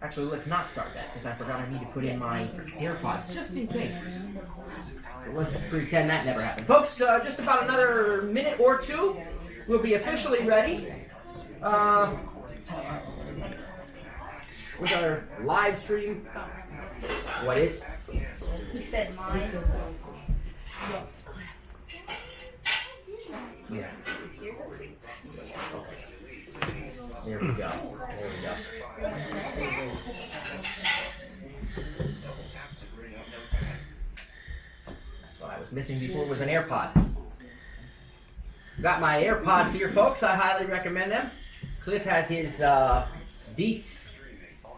Actually, let's not start that because I forgot I need to put in my AirPods just in case. So let's pretend that never happened. Folks, just about another minute or two, we'll be officially ready with our live stream. What is? He said mine. Yeah. There we go. There we go. That's what I was missing before was an AirPod. Got my AirPods here, folks. I highly recommend them. Cliff has his Beats.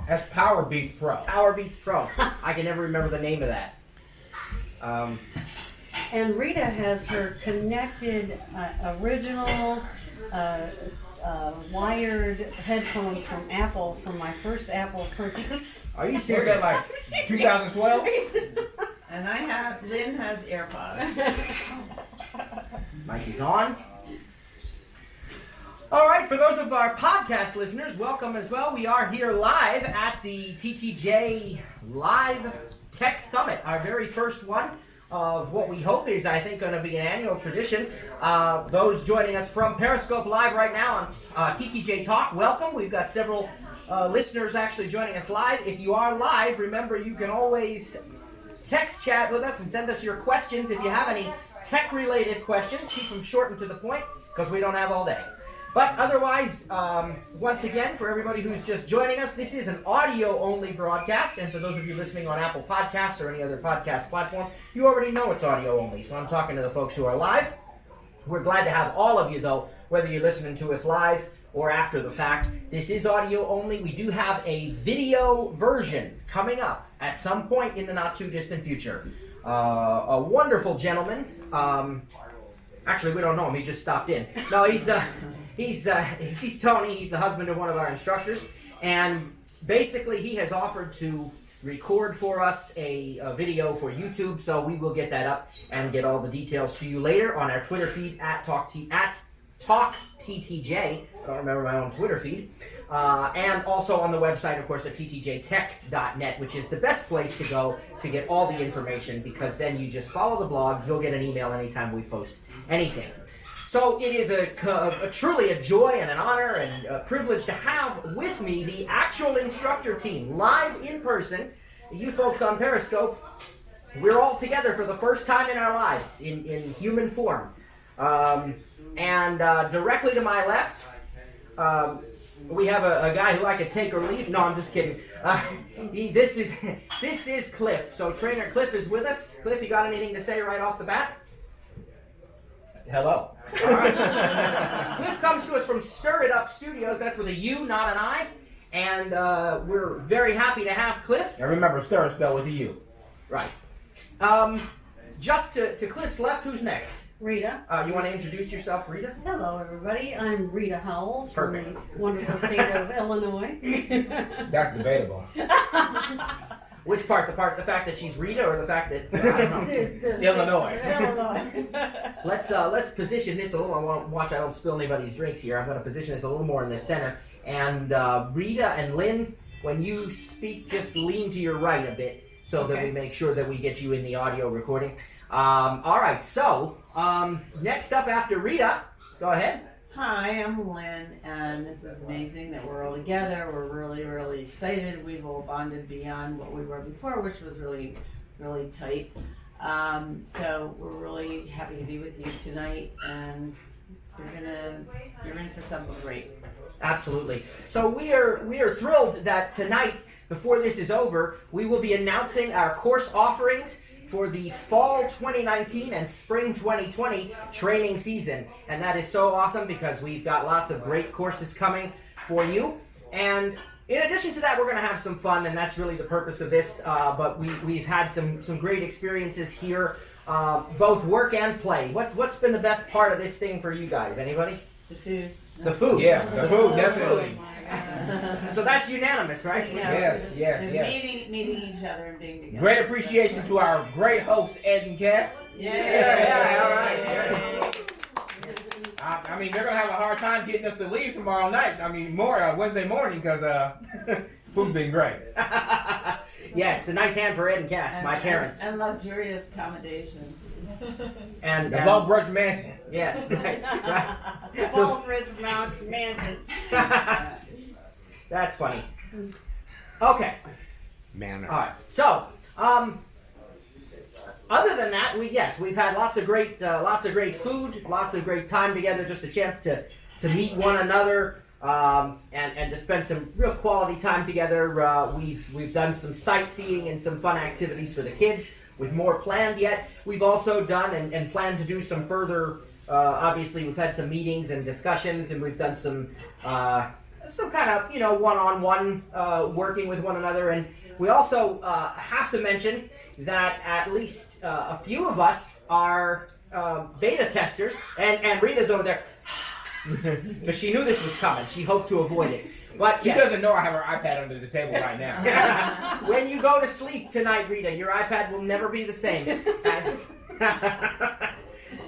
That's Power Beats Pro. Power Beats Pro. I can never remember the name of that. And Rita has her connected original wired headphones from Apple from my first Apple purchase. Are you Was serious? that like 2012? And Lynn has AirPods. Mic is on. All right, for those of our podcast listeners, welcome as well. We are here live at the TTJ Live Tech Summit, our very first one of what we hope is, I think, going to be an annual tradition. Those joining us from Periscope Live right now on TTJ Talk, welcome. We've got several listeners actually joining us live. If you are live, remember you can always text chat with us and send us your questions. If you have any tech-related questions, keep them short and to the point because we don't have all day. But otherwise, once again, for everybody who's just joining us, this is an audio-only broadcast. And for those of you listening on Apple Podcasts or any other podcast platform, you already know it's audio-only. So I'm talking to the folks who are live. We're glad to have all of you, though, whether you're listening to us live or after the fact. This is audio-only. We do have a video version coming up at some point in the not-too-distant future. A wonderful gentleman. Actually, we don't know him. He just stopped in. No, he's Tony. He's the husband of one of our instructors, and basically he has offered to record for us a video for YouTube. So we will get that up and get all the details to you later on our Twitter feed at TalkTTJ. I don't remember my own Twitter feed, and also on the website, of course, at ttjtech.net, which is the best place to go to get all the information because then you just follow the blog. You'll get an email anytime we post anything. So it is truly a joy and an honor and a privilege to have with me the actual instructor team, live in person. You folks on Periscope, we're all together for the first time in our lives in human form. And directly to my left, we have a guy who I could take or leave. No, I'm just kidding. This is Cliff. So trainer Cliff is with us. Cliff, you got anything to say right off the bat? Hello. All right. Cliff comes to us from Stir It Up Studios. That's with a U, not an I. And we're very happy to have Cliff. And remember, stir is spelled with a U. Right. Just to Cliff's left, who's next? Rita. You want to introduce yourself, Rita? Hello, everybody. I'm Rita Howells from Perfect. the wonderful state of Illinois. That's debatable. Which part? The fact that she's Rita, or the fact that I don't know. Illinois. Illinois. Let's position this a little. I want to watch I don't spill anybody's drinks here. I'm going to position this a little more in the center. And Rita and Lynn, when you speak, just lean to your right a bit so that we make sure that we get you in the audio recording. All right. So next up after Rita, go ahead. Hi, I'm Lynn, and this is amazing that we're all together. We're really, really excited. We've all bonded beyond what we were before, which was really, really tight. So we're really happy to be with you tonight, and you're in for something great. Absolutely. So we are thrilled that tonight, before this is over, we will be announcing our course offerings for the fall 2019 and spring 2020 training season. And that is so awesome because we've got lots of great courses coming for you. And in addition to that, we're going to have some fun, and that's really the purpose of this. But we've had some great experiences here, both work and play. What's been the best part of this thing for you guys? Anybody? The food. The food. Yeah, the food, definitely. So that's unanimous, right? Yes. Meeting each other and being together. Great appreciation to our great hosts, Ed and Cass. Yeah, all right. I mean, they're gonna have a hard time getting us to leave tomorrow night. I mean, Wednesday morning, because food's been great. Yes, a nice hand for Ed and Cass, my parents. And luxurious accommodations. And The Low Brush Mansion. yes, right. Baldridge Mountain Mansion. That's funny. Okay. Manor. All right. So, other than that, we've had lots of great food, lots of great time together, just a chance to meet one another, and to spend some real quality time together. We've done some sightseeing and some fun activities for the kids, with more planned yet. We've also done and plan to do some further. Obviously, we've had some meetings and discussions, and we've done some kind of one-on-one working with one another. And we also have to mention that at least a few of us are beta testers, and Rita's over there because she knew this was coming. She hoped to avoid it. But She doesn't know I have her iPad under the table right now. when you go to sleep tonight, Rita, your iPad will never be the same.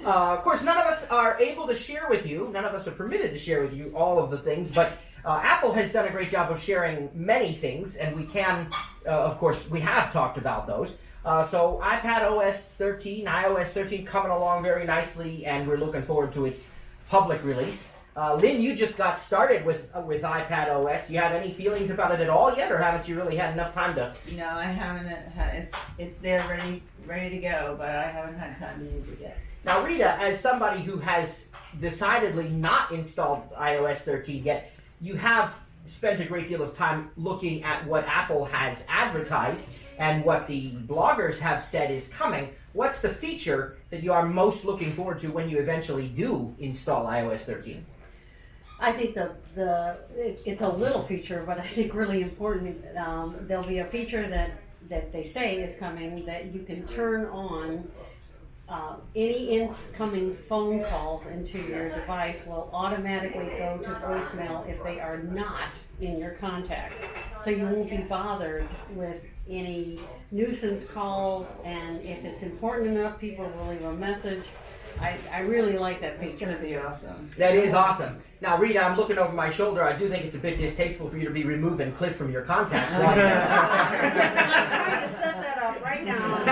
Of course, none of us are able to share with you, none of us are permitted to share with you all of the things, but Apple has done a great job of sharing many things, and we can, of course, we have talked about those. So iPad OS 13, iOS 13 coming along very nicely, and we're looking forward to its public release. Lynn, you just got started with iPad OS. Do you have any feelings about it at all yet, or haven't you really had enough time to? No, I haven't. It's there ready to go, but I haven't had time to use it yet. Now, Rita, as somebody who has decidedly not installed iOS 13 yet, you have spent a great deal of time looking at what Apple has advertised and what the bloggers have said is coming. What's the feature that you are most looking forward to when you eventually do install iOS 13? I think it's a little feature, but I think really important. There'll be a feature that they say is coming that you can turn on. Any incoming phone calls into your device will automatically go to voicemail if they are not in your contacts. So you won't be bothered with any nuisance calls, and if it's important enough, people will leave a message. I really like that feature. It's going to be awesome. That is awesome. Now, Rita, I'm looking over my shoulder. I do think it's a bit distasteful for you to be removing Cliff from your contacts right now. I'm trying to set that up right now.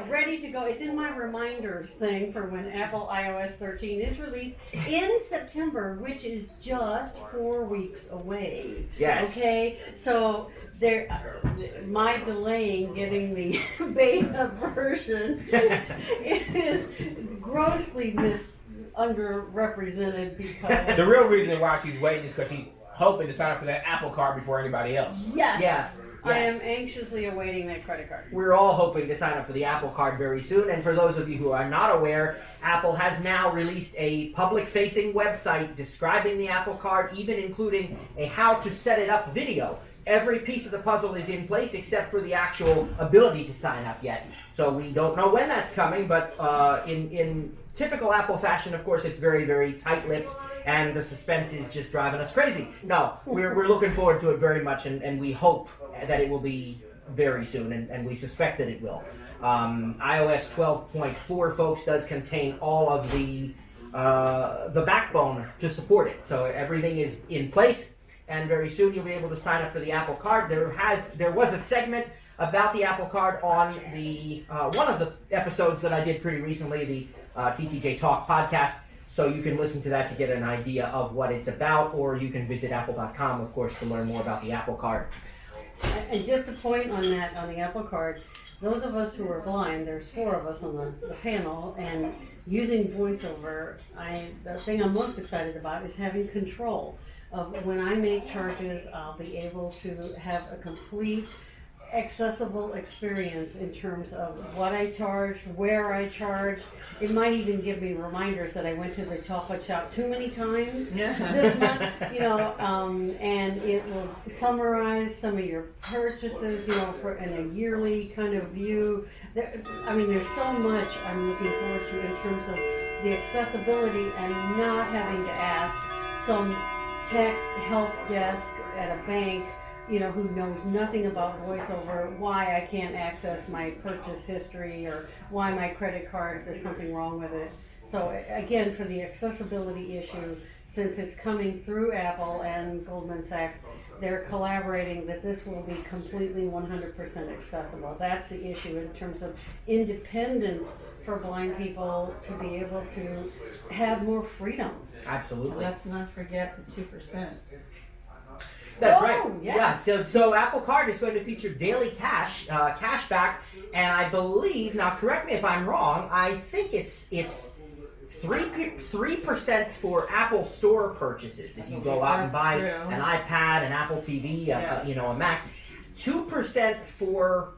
Ready to go. It's in my reminders thing for when Apple iOS 13 is released in September, which is just 4 weeks away. Yes. Okay, so my delaying getting the beta version is grossly underrepresented because The real reason why she's waiting is because she's hoping to sign up for that Apple Card before anybody else. yes. Yeah. I Yes. am anxiously awaiting that credit card. We're all hoping to sign up for the Apple Card very soon. And for those of you who are not aware, Apple has now released a public-facing website describing the Apple Card, even including a how to set it up video. Every piece of the puzzle is in place except for the actual ability to sign up yet. So we don't know when that's coming, but in typical Apple fashion, of course, it's very, very tight-lipped, and the suspense is just driving us crazy. No, we're looking forward to it very much, and we hope that it will be very soon, and we suspect that it will. iOS 12.4, folks, does contain all of the backbone to support it. So everything is in place, and very soon you'll be able to sign up for the Apple Card. There was a segment about the Apple Card on the one of the episodes that I did pretty recently, the TTJ Talk podcast. So you can listen to that to get an idea of what it's about, or you can visit apple.com, of course, to learn more about the Apple Card. And just a point on that, on the Apple Card, those of us who are blind, there's 4 of us on the panel, and using VoiceOver, the thing I'm most excited about is having control of when I make charges. I'll be able to have a complete accessible experience in terms of what I charge, where I charge. It might even give me reminders that I went to the chocolate shop too many times this month, and it will summarize some of your purchases, in a yearly kind of view. There's so much I'm looking forward to in terms of the accessibility and not having to ask some tech help desk at a bank who knows nothing about VoiceOver, why I can't access my purchase history or why my credit card, if there's something wrong with it, So again, for the accessibility issue, since it's coming through Apple and Goldman Sachs, they're collaborating that this will be completely 100% accessible. That's the issue in terms of independence for blind people to be able to have more freedom. Absolutely. Let's not forget the 2%. That's Oh, right. yes. Yeah. So Apple Card is going to feature daily cash back, and I believe, now correct me if I'm wrong, I think it's 3% for Apple Store purchases if you go out and That's buy true. an iPad, an Apple TV, Yeah. a Mac. 2% for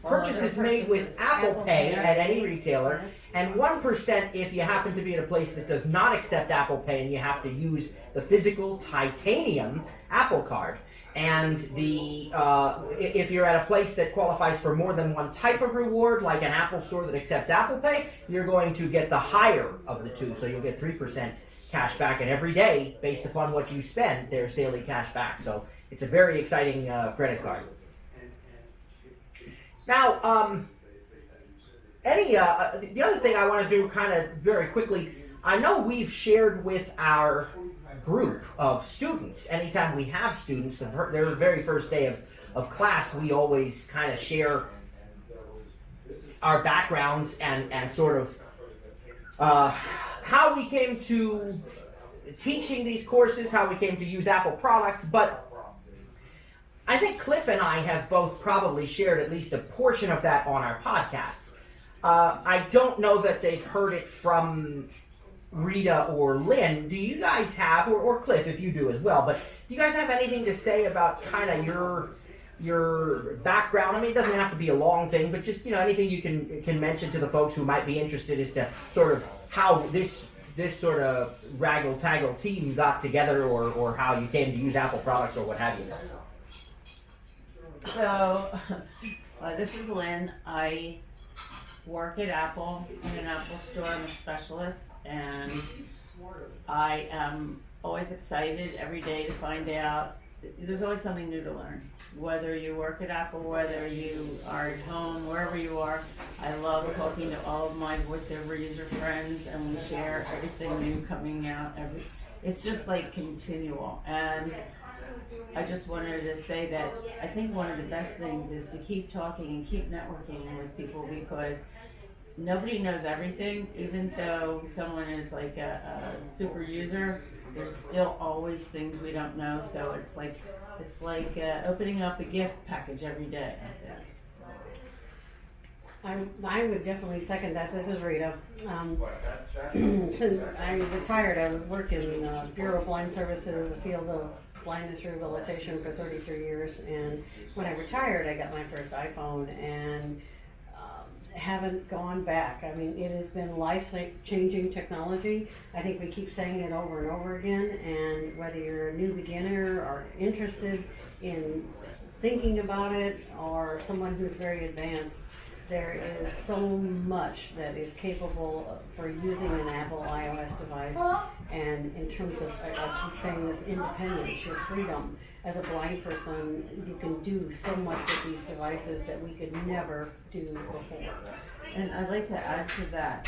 All other purchases made with purchases. Apple Apple Pay Pay. at any retailer, and 1% if you happen to be at a place that does not accept Apple Pay and you have to use the physical titanium Apple Card. And if you're at a place that qualifies for more than one type of reward, like an Apple Store that accepts Apple Pay, you're going to get the higher of the two. So you'll get 3% cash back, and every day, based upon what you spend, there's daily cash back. So it's a very exciting credit card. Now, the other thing I want to do kind of very quickly, I know we've shared with our group of students, anytime we have students, their very first day of class, we always kind of share our backgrounds and sort of how we came to teaching these courses, how we came to use Apple products, but I think Cliff and I have both probably shared at least a portion of that on our podcasts. I don't know that they've heard it from Rita or Lynn. Do you guys have, or Cliff if you do as well, but do you guys have anything to say about kind of your background? I mean, it doesn't have to be a long thing, but just, anything you can mention to the folks who might be interested as to sort of how this sort of raggle-taggle team got together, or how you came to use Apple products or what have you. So, this is Lynn. I work at Apple in an Apple store. I'm a specialist, and I am always excited every day to find out. There's always something new to learn. Whether you work at Apple, whether you are at home, wherever you are, I love talking to all of my voiceover user friends, and we share everything new coming out. It's just like continual, and I just wanted to say that I think one of the best things is to keep talking and keep networking with people, because nobody knows everything. Even though someone is like a super user, there's still always things we don't know. So it's like opening up a gift package every day. I would definitely second that. This is Rita. Since I retired, I worked in Bureau of Blind Services, the field of blindness rehabilitation for 33 years, and when I retired I got my first iPhone and haven't gone back. I mean, it has been life-changing technology. I think we keep saying it over and over again, and whether you're a new beginner or interested in thinking about it, or someone who's very advanced, there is so much that is capable for using an Apple iOS device. And in terms of, I keep saying this, independence, your freedom. As a blind person, you can do so much with these devices that we could never do before. And I'd like to add to that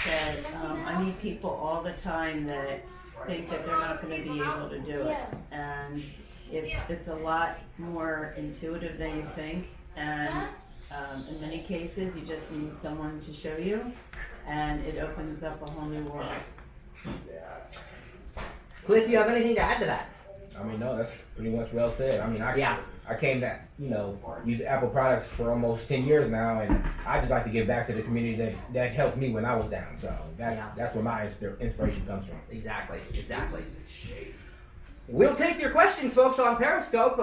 I meet people all the time that think that they're not going to be able to do it. And it's a lot more intuitive than you think. And in many cases, you just need someone to show you, and it opens up a whole new world. Cliff, you have anything to add to that? I mean, no, that's pretty much well said. I mean, I came to, use Apple products for almost 10 years now, and I just like to give back to the community that helped me when I was down. So that's where my inspiration comes from. Exactly. We'll take your questions, folks, on Periscope.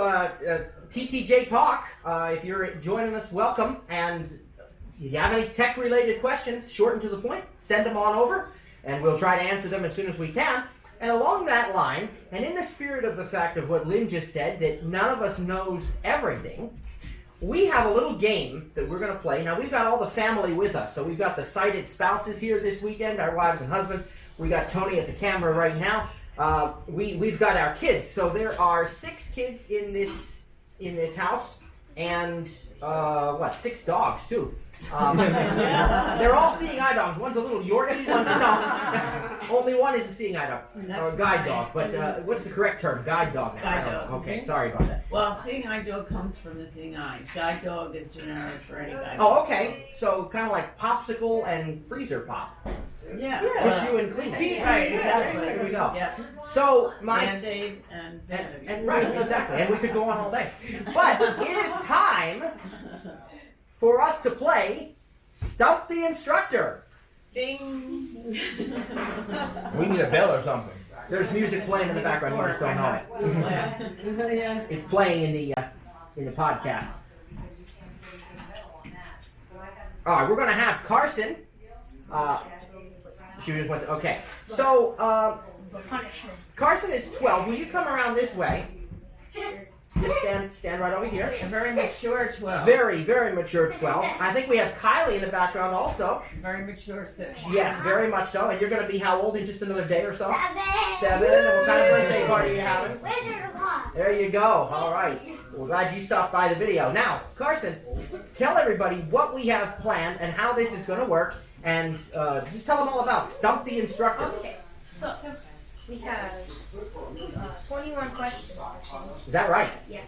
TTJ Talk. If you're joining us, welcome. And if you have any tech-related questions, short and to the point, send them on over, and we'll try to answer them as soon as we can. And along that line, and in the spirit of the fact of what Lynn just said, that none of us knows everything, we have a little game that we're going to play. Now, we've got all the family with us. So we've got the sighted spouses here this weekend, our wives and husbands. We got Tony at the camera right now. We've got our kids. So there are 6 kids in this house, and 6 dogs too. They're all seeing eye dogs. One's a little Yorkie, one's no. Only one is a seeing eye dog, or guide dog. But what's the correct term? Guide dog. Now. Guide I don't dog. know. Okay, sorry about that. Well, seeing eye dog comes from the seeing eye. Guide dog is generic for any guide Oh, dog. okay. So kind of like popsicle and freezer pop, Yeah. tissue and Kleenex. Right, exactly. There we go. Yeah. So my Band-Aid and Vanity. and right, exactly. And we could go on all day. But it is time for us to play Stump the Instructor. Ding. We need a bell or something. There's music playing in the background. You just don't know it. Yeah. It's playing in the podcast. All right, we're gonna have Carson. She just went. Okay, so Punishments. Carson is 12. Will you come around this way? Just stand right over here. A very mature 12. Very, very mature 12. I think we have Kylie in the background also. Very mature 6. Yes, very much so. And you're going to be how old in just another day or so? 7. 7. And what kind of birthday party are you having? Wizard of Oz. There you go. All right. We're glad you stopped by the video. Now, Carson, tell everybody what we have planned and how this is going to work. And just tell them all about Stump the Instructor. Okay, so we have 21 questions. Is that right? Yeah.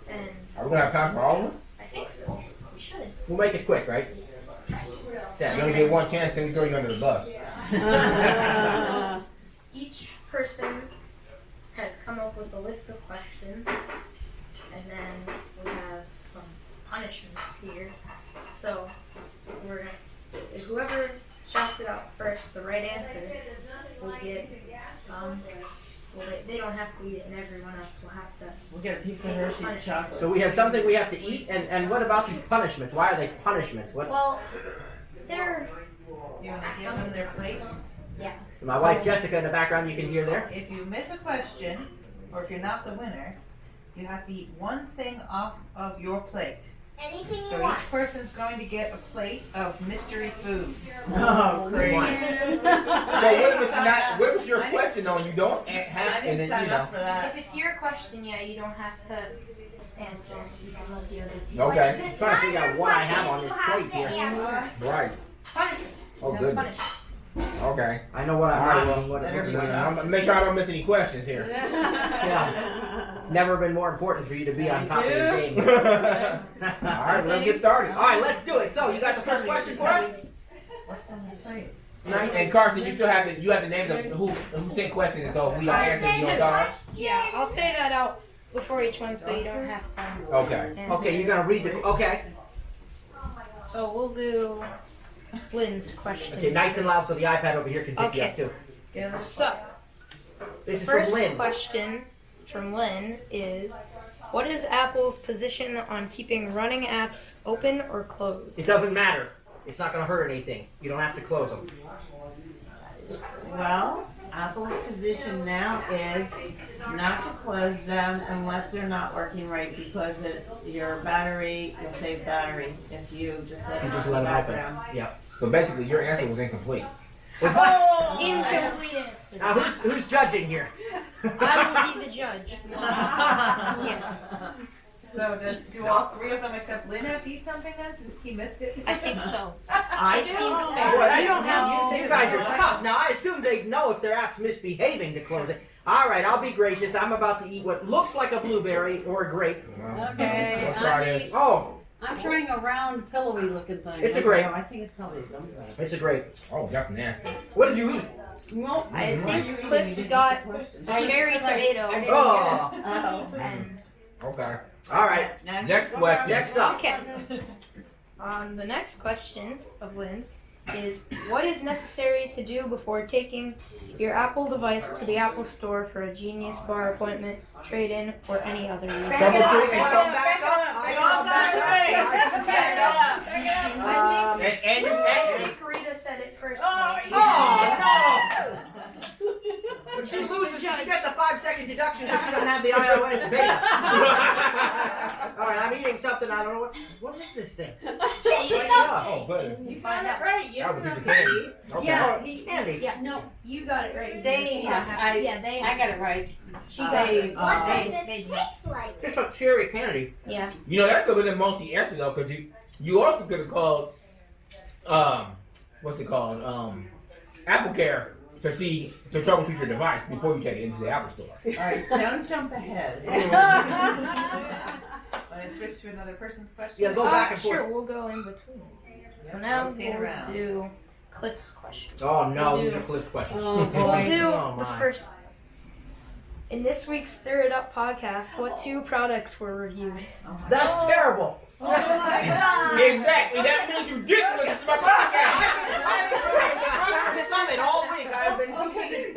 And Are we gonna have time for all of them? I think so. We should. We'll make it quick, right? You only get one chance, then we throw you under the bus. So each person has come up with a list of questions, and then we have some punishments here. So we're gonna, whoever shouts it out first, the right answer, will get. Well, they don't have to eat it, and everyone else will have to. We'll get a piece of Hershey's chocolate. So we have something we have to eat. And what about these punishments? Why are they punishments? What's Well, they're. You want to give them their plates? Yeah. my wife Jessica in the background? You can hear there. If you miss a question, or if you're not the winner, you have to eat one thing off of your plate. Anything you So want. each person's going to get a plate of mystery foods. Oh, great. So what if it's not? What if it's your question though, and you don't I have, and didn't then sign you up know? for that. If it's your question, yeah, you don't have to answer. You can let the other people. Okay. I'm trying to figure out what I have on this plate here. Right. Punishments. Oh No goodness. punishments. Okay. I know what I'm All right, not. well, What it looks I'm like. gonna make sure I don't miss any questions here. Yeah. It's never been more important for you to be on top of your game. All right, let's get started. All right, let's do it. So you got the first question for us? What's on the plate? Nice. And Carson, you still have to, you have to name who sent questions, so if we don't answer, you don't talk. Yeah, I'll say that out before each one, so you don't have to. Okay. answer. Okay, you're gonna read the. Okay. So we'll do Lynn's question. Okay, nice and loud so the iPad over here can pick you up too. So, This is first from Lynn. question from Lynn is, what is Apple's position on keeping running apps open or closed? It doesn't matter. It's not gonna hurt anything. You don't have to close them. Well, Apple's position now is not to close them unless they're not working right, because your battery, you'll save battery if you just let You it just in let the it open. background. Yep. So basically, your answer was incomplete. Incomplete answer. Now who's judging here? I will be the judge. Yes, So do all three of them except Lynn have to eat something then, since he missed it? I think so. I It do. seems Boy, fair. You don't have to. you guys are tough. Now I assume they know if their app's misbehaving to close it. All right, I'll be gracious. I'm about to eat what looks like a blueberry or a grape. Okay, Let's try this. Oh, I'm trying a round, pillowy looking thing. it's a grape. No, I think it's probably a dumb thing. It's a grape. Oh, that's nasty. What did you eat? Nope. I You think didn't Cliff even got miss the a question. cherry I tomato. didn't Oh. Oh. And Okay. All right. Next question. Next up. okay. The next question of Lynn's is, what is necessary to do before taking your Apple device to the Apple Store for a Genius Bar appointment, trade-in, or any other reason? Troubleshoot and come back up. I come back up. I come back up. And you I think Rita said it first. Oh no! If she loses, she gets a 5-second deduction because she doesn't have the iOS beta. All right, I'm eating something. I don't know what is this thing? Oh, butter. You Find out right. You That was a don't piece of have candy. to. Okay. Yeah. Oh, eat candy. Yeah, No, you got it right. they You have. have- yeah, they I got it right. She got it. What They did. like? Just a cherry candy. Yeah. You know, that's a little multi-answer though, because you also could have called, what's it called, Apple Care to troubleshoot your device before you take it into the Apple Store. Alright, don't jump ahead. Want to switch to another person's question? Yeah, go back and forth. Sure, we'll go in between. So now rotate we'll around. do Cliff's question. Oh no, We'll these do- are Cliff's questions. Oh, We'll boy. do Oh, the my. first. In this week's Stir It Up podcast, what 2 products were reviewed? That's terrible. Exactly, that means you're ridiculous to my podcast. I've been doing instructor summit all week. I've been Okay,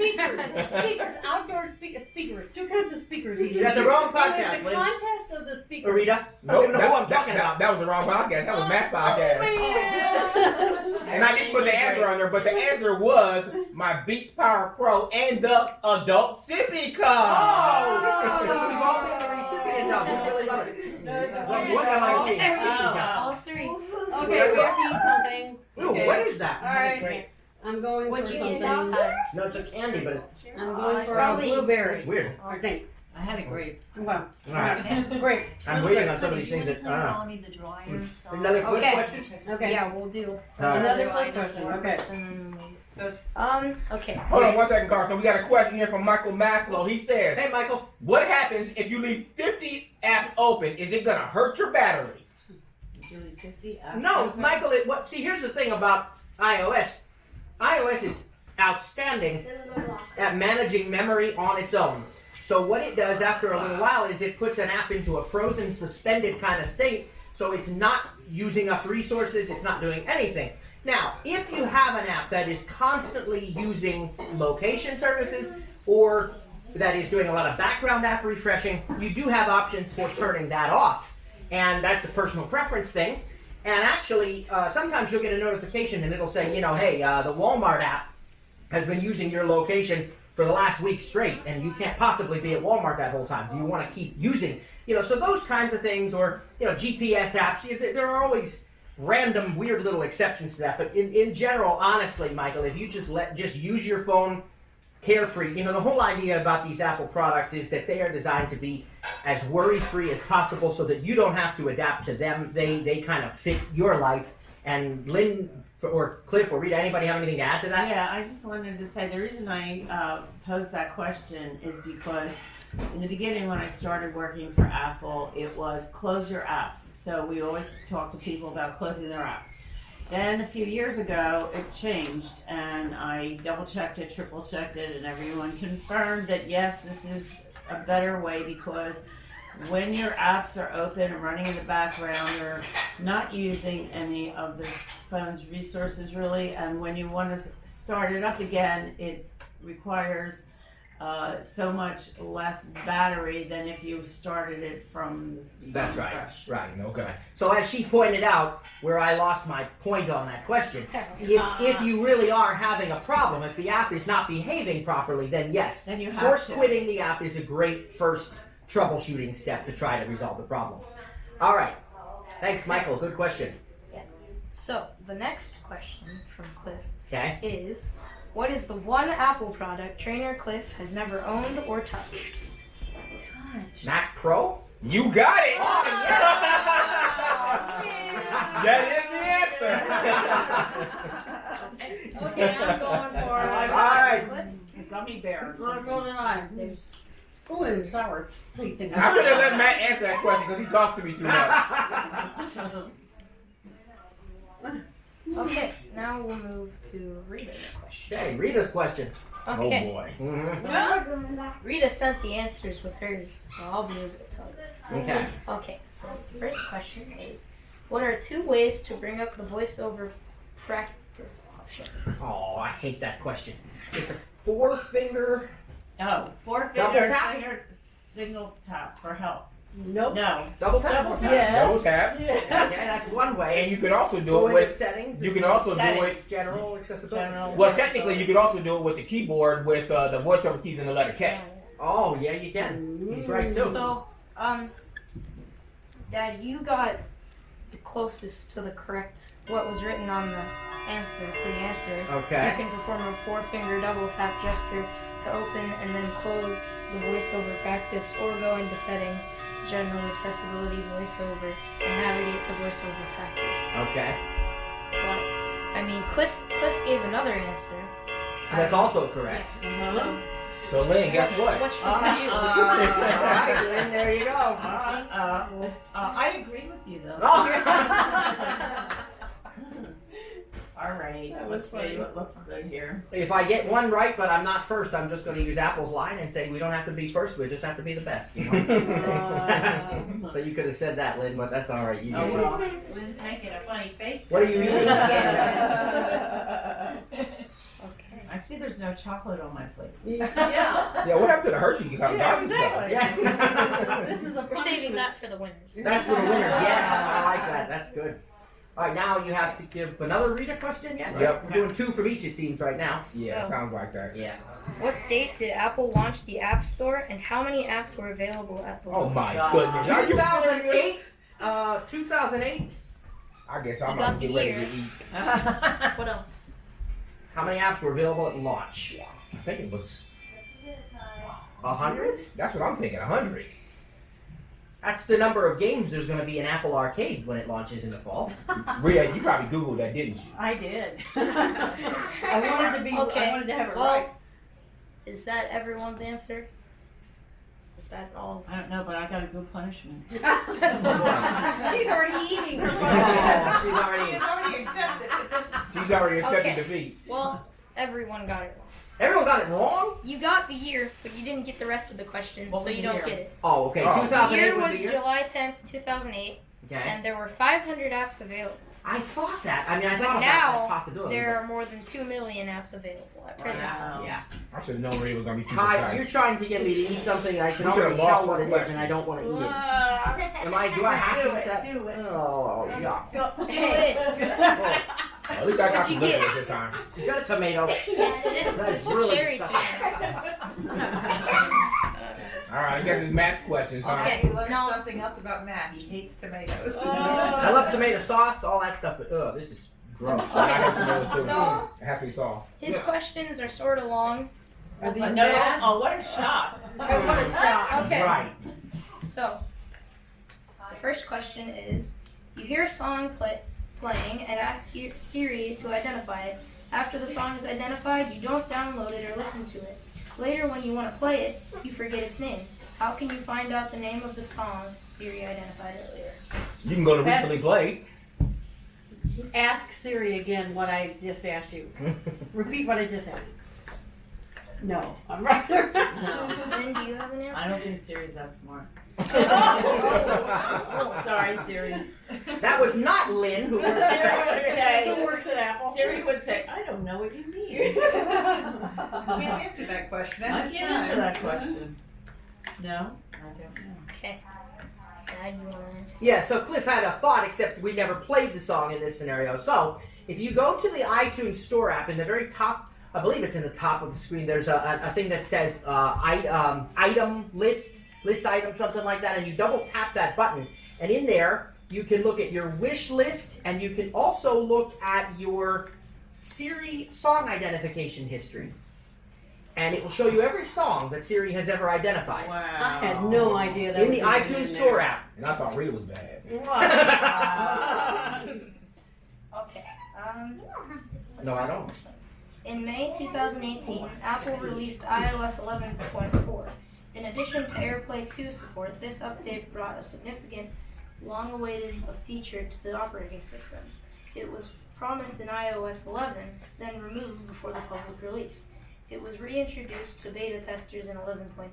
speakers, outdoor speakers, 2 kinds of speakers. You got the wrong podcast, It was Lynn. a contest of the speakers. Arita. I No, don't even know who I'm talking about. that was the wrong podcast. That was Matt's podcast. And I didn't put the answer on there, but the answer was my Beats Power Pro and the Adult Sippy Cup. Oh, which we've all been the recipient of. We really love it. What am I eating? All 3. Okay, we have to eat something. Ooh, Okay. what is that? Alright, I'm going What'd for you something. get this time? No, it's a candy, but I'm going for a Probably- blueberry, it's weird. I think. I had a grape. Wow. All right. Great. I'm waiting on some of these things that. Another quick Okay. question? Okay. Yeah, we'll do Another quick question, okay. So Okay. Hold on 1 second, Carl. So we got a question here from Michael Maslow. He says, Hey, Michael. what happens if you leave 50 apps open? Is it gonna hurt your battery? Usually 50. No, Michael. See, here's the thing about iOS. iOS is outstanding at managing memory on its own. So what it does after a little while is it puts an app into a frozen, suspended kind of state, so it's not using up resources, it's not doing anything. Now, if you have an app that is constantly using location services or that is doing a lot of background app refreshing, you do have options for turning that off. And that's a personal preference thing. And actually, sometimes you'll get a notification and it'll say, hey, the Walmart app has been using your location for the last week straight, and you can't possibly be at Walmart that whole time. Do you want to keep using, so those kinds of things, or, GPS apps, there are always random weird little exceptions to that. But in general, honestly, Michael, if you just use your phone carefree, the whole idea about these Apple products is that they are designed to be as worry-free as possible so that you don't have to adapt to them. They kind of fit your life. And Lynn or Cliff or Rita, anybody have anything to add to that? Yeah, I just wanted to say the reason I posed that question is because in the beginning when I started working for Apple, it was close your apps. So we always talk to people about closing their apps. Then a few years ago, it changed, and I double-checked it, triple-checked it, and everyone confirmed that yes, this is a better way because when your apps are open and running in the background, you're not using any of this phone's resources really, and when you want to start it up again, it requires so much less battery than if you started it from That's right. fresh. Right. Okay. So as she pointed out, where I lost my point on that question, if you really are having a problem, if the app is not behaving properly, then yes, Then you have force to. quitting the app is a great first troubleshooting step to try to resolve the problem. All right. Thanks, Michael. Good question. So the next question from Cliff Okay. is, what is the one Apple product Trainer Cliff has never owned or touched? Mac Pro? You got it! Oh, yes! That is the answer! Okay, I'm going for All right. Gummy bears. I'm rolling on. Oh, it's sour. Sweet thing. I should have let Matt answer that question because he talks to me too much. Okay, now we'll move to Rita's question. Okay, Rita's questions. Okay. Oh boy. Mhm. Rita sent the answers with hers, so I'll be able to tell you. Okay. Okay, so the first question is, what are 2 ways to bring up the voiceover practice option? Oh, I hate that question. It's a 4-finger. Oh, 4 Double finger tap? single tap for help. Nope. No. Double tap. Double tap. Yes. Double tap. Yeah. Okay, that's one way. And you could also do Go it into with. settings. You can also do settings, it. general accessibility. General. Well, technically, you could also do it with the keyboard with the voiceover keys and the letter K. Oh yeah, you can. He's right too. So, Dad, you got the closest to the correct what was written on the answer for the answer. You Okay. can perform a 4-finger double tap gesture to open and then close the voiceover practice, or go into settings, general accessibility, voiceover, and navigate to voiceover practice. Okay. But I mean, Cliff gave another answer. That's also correct. Uh-huh. So, Lynn, guess what? Which one are you? All right, Lynn, there you go. I agree with you though. Oh. All right. That was Let's funny. see what looks good here. If I get one right, but I'm not first, I'm just going to use Apple's line and say we don't have to be first, we just have to be the best. You know? So you could have said that, Lynn, but that's all right. You Oh did. well. Lynn's making a funny face. What are you eating? Okay. I see there's no chocolate on my plate. Yeah. Yeah, what happened to the Hershey cup? Yeah, Stuff? exactly. Yeah. This is a We're saving that for the winners. That's for the winner. Yes, I like that. That's good. All right, now you have to give another reader question. Yeah. right? Yep. We're doing two from each, it seems, right now. Yeah, So- sounds like that. Yeah. What date did Apple launch the App Store, and how many apps were available at the Oh launch? my God. goodness. Are you 2008. 2008. I guess I'm You about got to get the ready year. to eat. What else? How many apps were available at launch? I think it was. 100. That's what I'm thinking. 100. That's the number of games there's going to be in Apple Arcade when it launches in the fall. Rhea, you probably Googled that, didn't you? I did. I wanted to be. Okay, I wanted to have it well- right. Is that everyone's answer? Is that all? I don't know, but I got a good punishment. She's already eating her Oh, punishment. she's already. already accepted. She's already accepted Okay. defeat. Well, everyone got it wrong. Everyone got it wrong? You got the year, but you didn't get the rest of the questions, What so was you the don't year? get it. Oh, okay. Oh. The 2008 year was was the year? July 10th, 2008, Okay. and there were 500 apps available. I thought that. I mean, I But thought now, about that possibility. There are more than 2 million apps available at present. Wow. Yeah. I should have known Rhea was going to be too Kai, you're precise. trying to get me to eat something I can You should've already lost tell what the it is, and I don't want to eat it. Am I? Do I have to eat that? Do it. Oh, yeah. Do it! At least I got What'd some you liquor get? this time. Is that a tomato? Yes, it is. That is It's a really cherry disgusting. tomato. All right, I guess it's Matt's questions, huh? Okay. We learned No. something else about Matt. He hates tomatoes. I love tomato sauce, all that stuff, but this is gross. I have to know too. So- It has to be sauce. His questions are sort of long. Are these No, bad? oh, what a shock. What a shock. Okay. Right. So, the first question is, you hear a song playing and ask Siri to identify it. After the song is identified, you don't download it or listen to it. Later, when you want to play it, you forget its name. How can you find out the name of the song Siri identified earlier? You can go to recently played. Ask Siri again what I just asked you. Repeat what I just asked. No, I'm right. No. Lynn, do you have an I answer? don't think Siri's that smart. Sorry, Siri. That was not Lynn who works at Siri would say, Who works at Apple? Siri would say, I don't know what you mean. You can't answer that question. I This can't answer time. that question. No, I don't know. Okay. Dad, you want to answer? Yeah, so Cliff had a thought, except we never played the song in this scenario. So, if you go to the iTunes Store app, in the very top, I believe it's in the top of the screen, there's a thing that says item list item, something like that, and you double tap that button. And in there, you can look at your wish list, and you can also look at your Siri song identification history. And it will show you every song that Siri has ever identified. Wow. I had no idea that In was the even iTunes in Store there. app. And I thought Rhea was bad. Okay. No, I don't. In May 2018, Apple released iOS 11.4. In addition to AirPlay 2 support, this update brought a significant, long-awaited feature to the operating system. It was promised in iOS 11, then removed before the public release. It was reintroduced to beta testers in 11.3,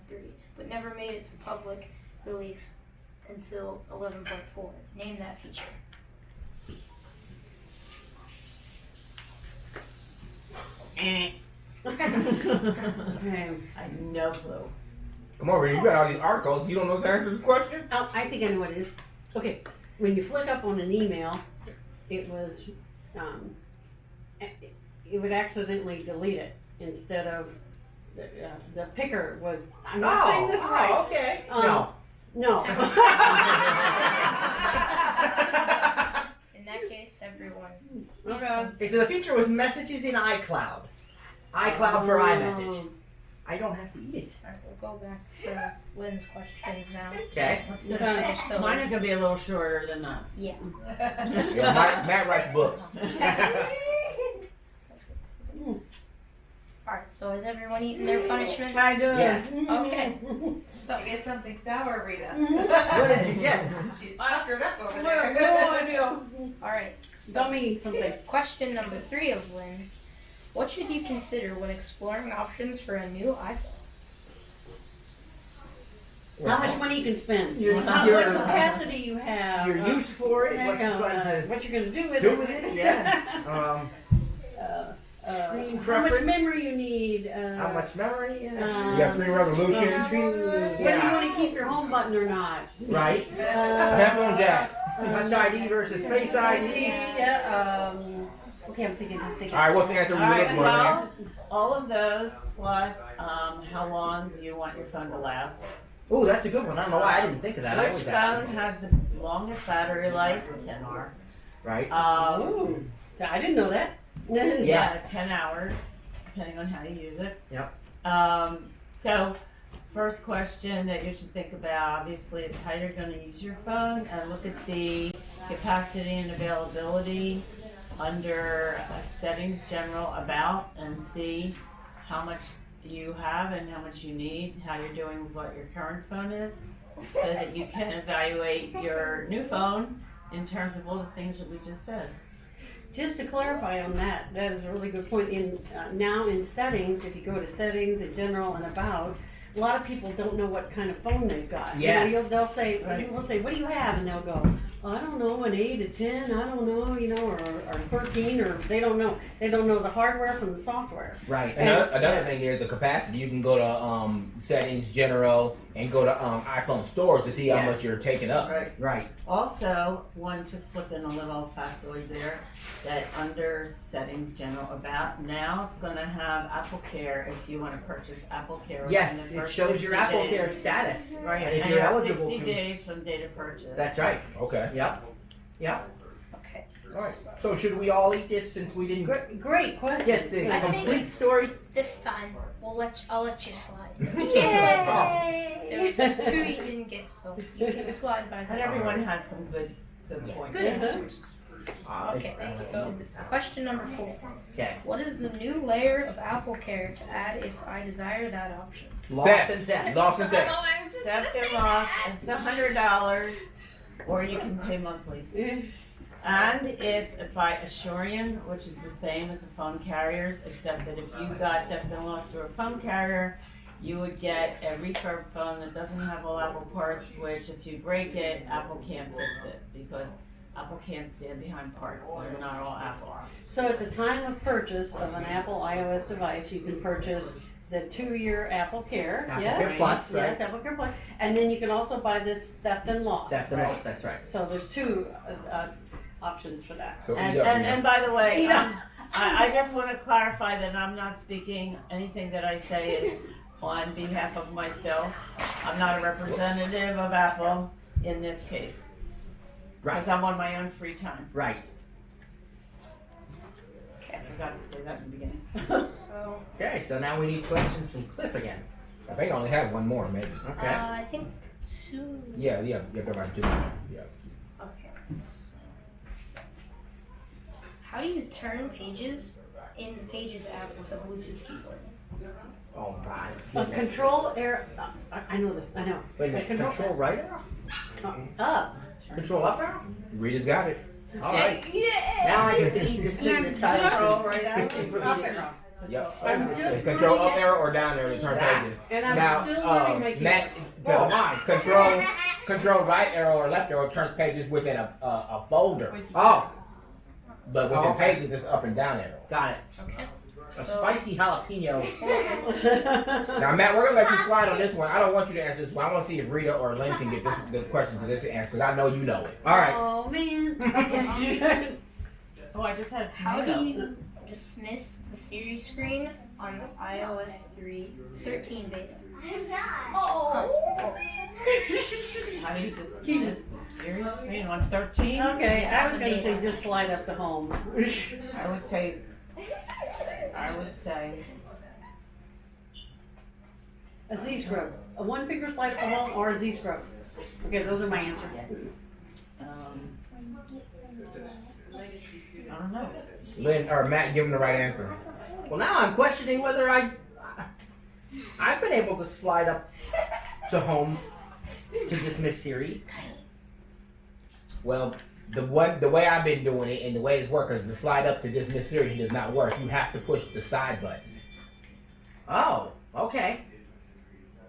but never made it to public release until 11.4. Name that feature. Okay. I have no clue. Come over here. You got all these articles. You don't know the answer to this question? Oh, I think I know what it is. Okay, when you flick up on an email, it was, it would accidentally delete it instead of the picker was. I'm not saying this right. Oh, okay. No. In that case, everyone. Okay. Okay, so the feature was messages in iCloud. iCloud for iMessage. I don't have to eat it. Alright, we'll go back to Lynn's questions now. Okay. Let's finish those. Mine is gonna be a little shorter than that. Yeah. Yeah, Matt writes books. Alright, so has everyone eaten their punishment? I do. Yeah. Okay. So, Get something sour, Rita. What did you get? She's puckered up over No there. idea. alright. So, Tell me something. question number 3 of Lynn's. What should you consider when exploring options for a new iPhone? How much money you can spend? Your- How your- much capacity you have? Your use for it? What, What you going to what you're gonna do with do it? with it? Yeah. Screen How much preference? memory you need? How much memory? You got 3 resolutions. Whether you want to keep your home button or not. Right. Headphone jack. Touch ID versus Face ID. Yeah. Okay, I'm thinking. All right, what's the answer we were looking for, man? Well, all of those plus how long do you want your phone to last? Oh, that's a good one. I don't know why I didn't think of that. I Which always phone ask. has the longest battery life? 10 hour. Right. Ooh, I didn't know that. Yeah, 10 hours, depending on how you use it. Yep. So, first question that you should think about, obviously, is how you're going to use your phone, and look at the capacity and availability under settings general about, and see how much you have and how much you need, how you're doing with what your current phone is, so that you can evaluate your new phone in terms of all the things that we just said. Just to clarify on that, that is a really good point. In now in settings, if you go to settings in general and about, a lot of people don't know what kind of phone they've got. Yes. You know, they'll say, Right. we'll say, what do you have? And they'll go, I don't know, an 8, a 10, I don't know, you know, or 13, or they don't know. They don't know the hardware from the software. Right. Another thing is the capacity. You can go to settings, general, and go to iPhone stores to see how Yes. much you're taking up. Right. Right. Also, one just slipped in a little factoid there, that under settings general about, now it's gonna have Apple Care if you wanna purchase Apple Care. within Yes, the it first shows your 60 Apple days. Care status. Right, And if and you're you have eligible 60 to. days from date of purchase. That's right. Okay. Yep. Yep. Okay. All right. So should we all eat this since we didn't Great question. get the I think- complete story? This time, I'll let you slide. Yay! There was 2 you didn't get, so you can slide by And this. everyone had some good Yeah, points. good answers. Okay, It's- so question number 4. Okay. What is the new layer of Apple Care to add if I desire that option? Loss and theft. Lost and theft. Theft and loss, it's $100, or you can pay monthly. And it's by Assurion, which is the same as the phone carriers, except that if you got theft and loss through a phone carrier, you would get a refurb phone that doesn't have all Apple parts, which if you break it, Apple can't fix it, because Apple can't stand behind parts, they're not all Apple. So at the time of purchase of an Apple iOS device, you can purchase the 2-year Apple Care. Apple Yes. Care Plus, right? Yes, Apple Care Plus. And then you can also buy this theft and loss. Theft and right? loss. That's right. So there's 2 options for that. So And by the way, Eat up. I just want to clarify that I'm not speaking, anything that I say is on behalf of myself. I'm not a representative of Apple in this case, because Right. I'm on my own free time. Right. I forgot to say that in the beginning. So, Okay. So now we need questions from Cliff again. I think I only had one more, maybe. Okay. I think 2. Yeah, go back to yeah. Okay. So, how do you turn pages in the Pages app with a Bluetooth keyboard? All right. Control air. I know this. I know. Wait a minute. Control right arrow? Up. Control up arrow? Rita's got it. All right. Yeah. Now I can eat this thing that tries Control to right arrow. for me Up to eat. arrow. Yep. I'm just Control doing up it. arrow or down arrow to turn That. pages. And I'm Now, still learning my Matt, keyboard. Oh, my. control right arrow or left arrow turns pages within a folder, Oh, but within Okay. pages it's up and down arrow. got it. Okay. A spicy jalapeno. Now, Matt, we're gonna let you slide on this one. I don't want you to answer this one. I want to see if Rita or Lynn can get the question to this answer because I know you know it. All right. Oh man. Okay. Oh, I just had How tomato. do you dismiss the series screen on the iOS 13 beta? Oh. How do you dismiss the series screen on 13? Okay, I was gonna say just slide up to home. I would say. A Z scrub. A one finger slide up to home or a Z scrub. Okay, those are my answers. I don't know. Lynn or Matt, give him the right answer. Well, now I'm questioning whether I've been able to slide up to home to dismiss Siri. Well, the way I've been doing it and the way it's working is the slide up to dismiss Siri does not work. You have to push the side button. Oh, okay.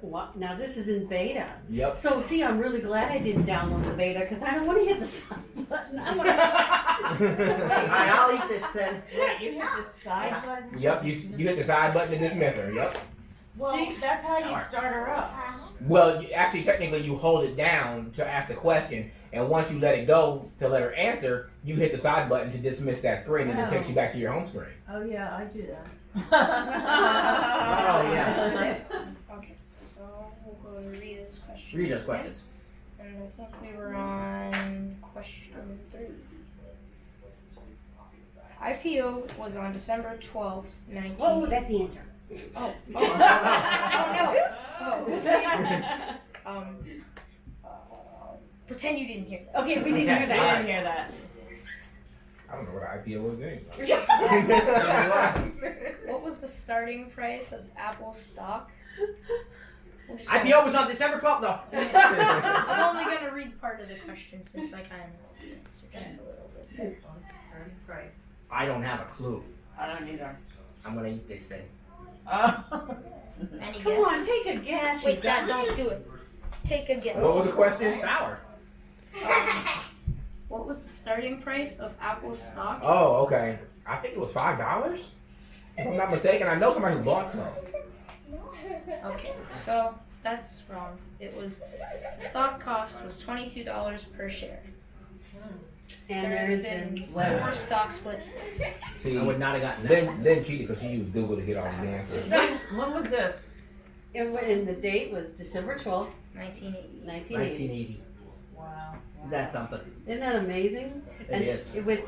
What? Now this is in beta. Yep. So see, I'm really glad I didn't download the beta because I don't want to hit the side button. I want to All right, I'll eat this then. Wait, you hit the side button? Yep. You hit the side button to dismiss her. Yep. Well, See? that's how you start her up. Well, actually, technically, you hold it down to ask the question, and once you let it go to let her answer, you hit the side button to dismiss that screen, and it takes you back to your home screen. Oh yeah, I do that. Oh, yeah. Okay, so we'll go to Rita's question. Read us questions. And I think we were on question 3. IPO was on December 12th, 19... Whoa, that's the answer. Oh, Oh, oh, no. Oh, pretend you didn't hear that. Okay, we didn't Okay, hear that. I didn't hear that. I don't know what an IPO was doing. What was the starting price of Apple stock? We'll just IPO was on December 12th, though. I'm only gonna read part of the question since I kind of answered just a little bit. What was the starting price? I don't have a clue. I don't either. I'm gonna eat this thing. Any Come guesses? on, take a guess. Wait, you Dad, guys. don't do it. Take a guess. What was the question? Sour. What was the starting price of Apple's stock? Oh, okay. I think it was $5. If I'm not mistaken, I know somebody who bought some. Okay, so that's wrong. It was the stock cost was $22 per share. And There's there's been been 4 stock splits since. See, I would not have gotten that. then cheated because she used Google to get all the answers. When was this? and the date was December 12th, 1980. 1980. 1980. Wow. That's something. Isn't that amazing? And It is. With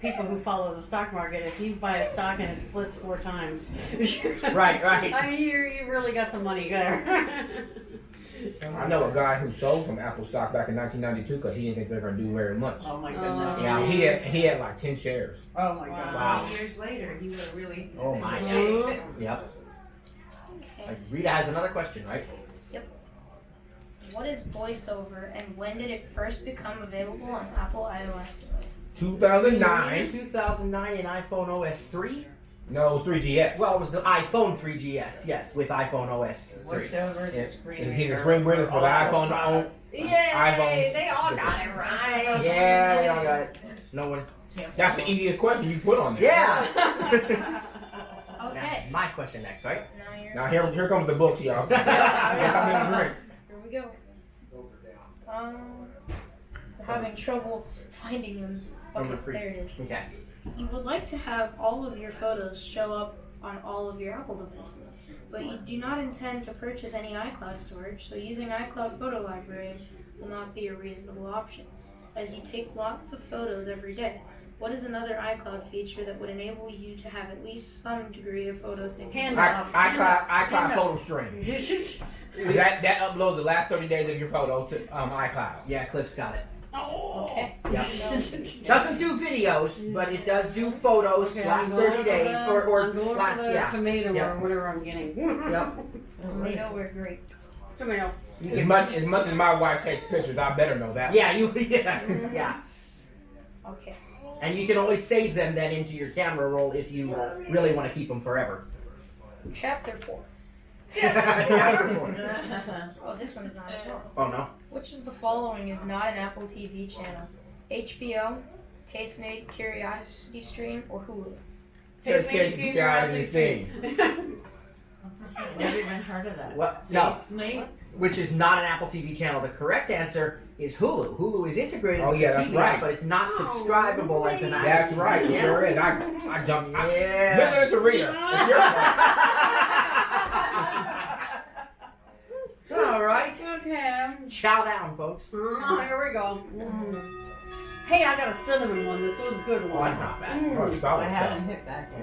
people who follow the stock market, if you buy a stock and it splits 4 times, Right, right. I mean, you really got some money there. I know a guy who sold some Apple stock back in 1992 because he didn't think they were going to do very much. Oh my goodness. Yeah, he had like 10 shares. Oh my goodness. Wow. Years later, you were really. Oh my. Mhm. Yep. Okay. Rita has another question, right? What is VoiceOver and when did it first become available on Apple iOS devices? 2009. 2009 in iPhone OS 3. No, it was 3GS. Well, it was the iPhone 3GS. Yes, with iPhone OS 3. Voiceover is Yeah. a screen. He's a screen reader for the iPhone. Yay! iPhone. They all got it right. Yeah, we all got it. No one. That's the easiest question you put on there. Yeah. Okay. Now, my question next, right? Now you're. Now here comes the books, y'all. Guess I'm gonna drink. Here we go. Having trouble finding them. Number Okay, 3. there it is. Okay. You would like to have all of your photos show up on all of your Apple devices, but you do not intend to purchase any iCloud storage, so using iCloud Photo Library will not be a reasonable option, as you take lots of photos every day. What is another iCloud feature that would enable you to have at least some degree of photo syncing? iCloud photo stream. That uploads the last 30 days of your photos to iCloud. Yeah, Cliff's got it. Okay. Yep. So, Doesn't do videos, but it does do photos Okay, last I'm going 30 for days the- or I'm going last, for the yeah. tomato Yep. or whatever I'm getting. Yep. tomato or grape? Tomato. As much as my wife takes pictures, I better know that. Yeah, yeah. Okay. And you can always save them then into your camera roll if you really want to keep them forever. Chapter 4. Oh Oh, this one is not as long. no. Which of the following is not an Apple TV channel? HBO, Tastemade, Curiosity Stream, or Hulu? Just kids keep out of this thing. Never even heard of that. What? No. Summitt? Which is not an Apple TV channel. The correct answer is Hulu. Hulu is integrated Oh, with yeah, the that's TV right. app, but it's not subscribable as an Apple That's TV right. It channel. sure is. I jumped. Yeah. Listen to Rita. It's your fault. All right. Okay. Chow down, folks. Here we go. Hey, I got a cinnamon one. This one's a good Oh, one. that's not bad. Oh, I solid haven't stuff. hit back yet.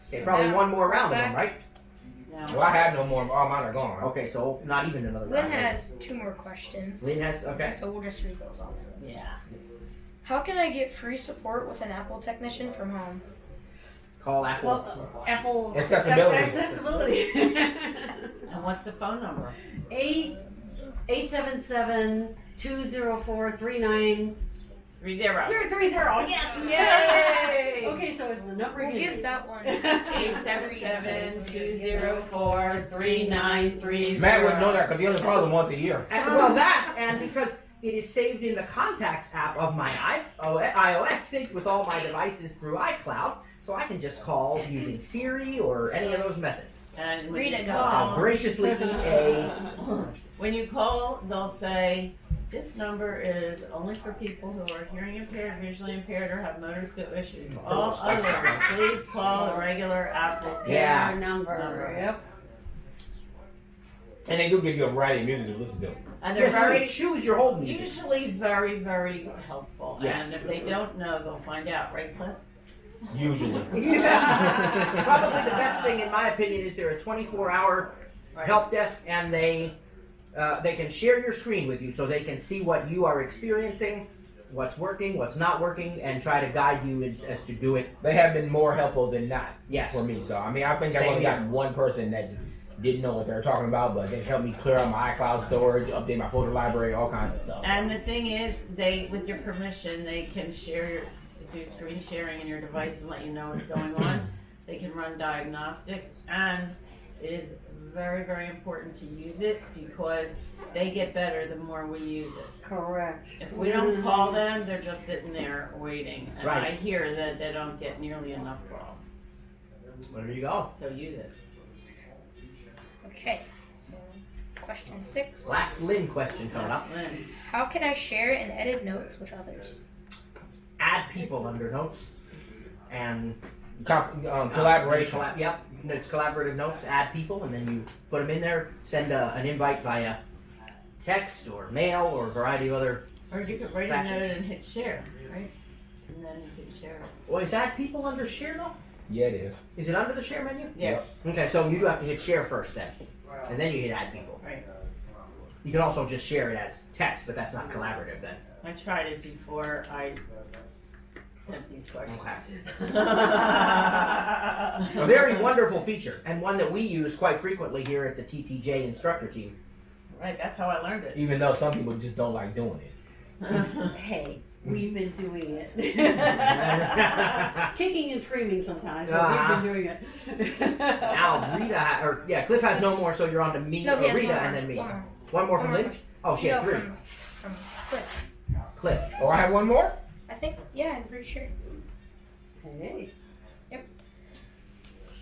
Okay, probably one more round of them, right? No. Well, I have no more. All mine are gone. Okay, so not even another Lynn round. has 2 more questions. Lynn has, okay. So we'll just read those off. Yeah. How can I get free support with an Apple technician from home? Call Apple. Well, Apple Accessibility. Accessibility. And what's the phone number? 877-204-3930. 30. Yes. Yay! Okay, so the number We'll again. give that one. 877-204-3930. Matt wouldn't know that because he only calls them once a year. And, well, that, and because it is saved in the Contacts app of my iOS, synced with all my devices through iCloud, so I can just call using Siri or any of those methods. And when Rita, you go. I'll call, graciously eat a... when you call, they'll say, this number is only for people who are hearing impaired, visually impaired, or have motor skill issues. All others, please call the regular Apple Yeah. Their number. Yep. And they do give you a variety of music to listen to. And they're Yes, very, choose your hold music. usually very, very helpful. Yes. And if they don't know, they'll find out, right, Cliff? Usually. Probably the best thing, in my opinion, is they're a 24-hour Right. help desk, and they can share your screen with you, so they can see what you are experiencing, what's working, what's not working, and try to guide you as to do it. They have been more helpful than not Yes. for me. So, I mean, I think I've Same only here. got one person that didn't know what they were talking about, but they helped me clear out my iCloud storage, update my photo library, all kinds of stuff. And the thing is, they, with your permission, they can do screen sharing in your device and let you know what's going on. They can run diagnostics, and it is very, very important to use it because they get better the more we use it. Correct. If we don't call them, they're just sitting there waiting. And Right. I hear that they don't get nearly enough calls. Well, there you go. So use it. Okay, so question 6. Last Lynn question coming up. Lynn. How can I share and edit notes with others? Add people under notes, and Collaboration. Yep, it's collaborative notes. Add people, and then you put them in there. Send an invite via text or mail or a variety of other. Or you could write a Fashions. note and hit share, right? And then you can share it. Well, is add people under share though? Yeah, it is. Is it under the share menu? Yeah. Okay, so you do have to hit share first then, and then you hit add people. Right. You can also just share it as text, but that's not collaborative then. I tried it before I sent these questions. Okay. A very wonderful feature, and one that we use quite frequently here at the TTJ instructor team. Right, that's how I learned it. Even though some people just don't like doing it. Hey, we've been doing it. Kicking and screaming sometimes, but we've been doing it. Now Rita, Cliff has no more, so you're on to me, No, he has Rita, one more. and then me. One more. One more from One more Lynn? Oh, she had No, 3. from Cliff. Cliff. Oh, I have one more? I think, yeah, I'm pretty sure. Hey.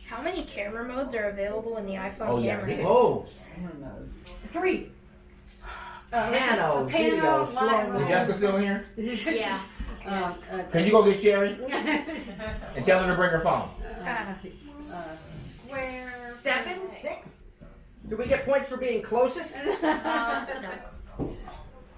How many camera modes are available in the iPhone Oh, yeah. camera? Oh, Who knows? 3. Pano, a video, live- slow-mo. Is Jessica still here? Yeah. Can you go get Sherry and tell her to bring her phone? Square. 7, 6? Do we get points for being closest? No.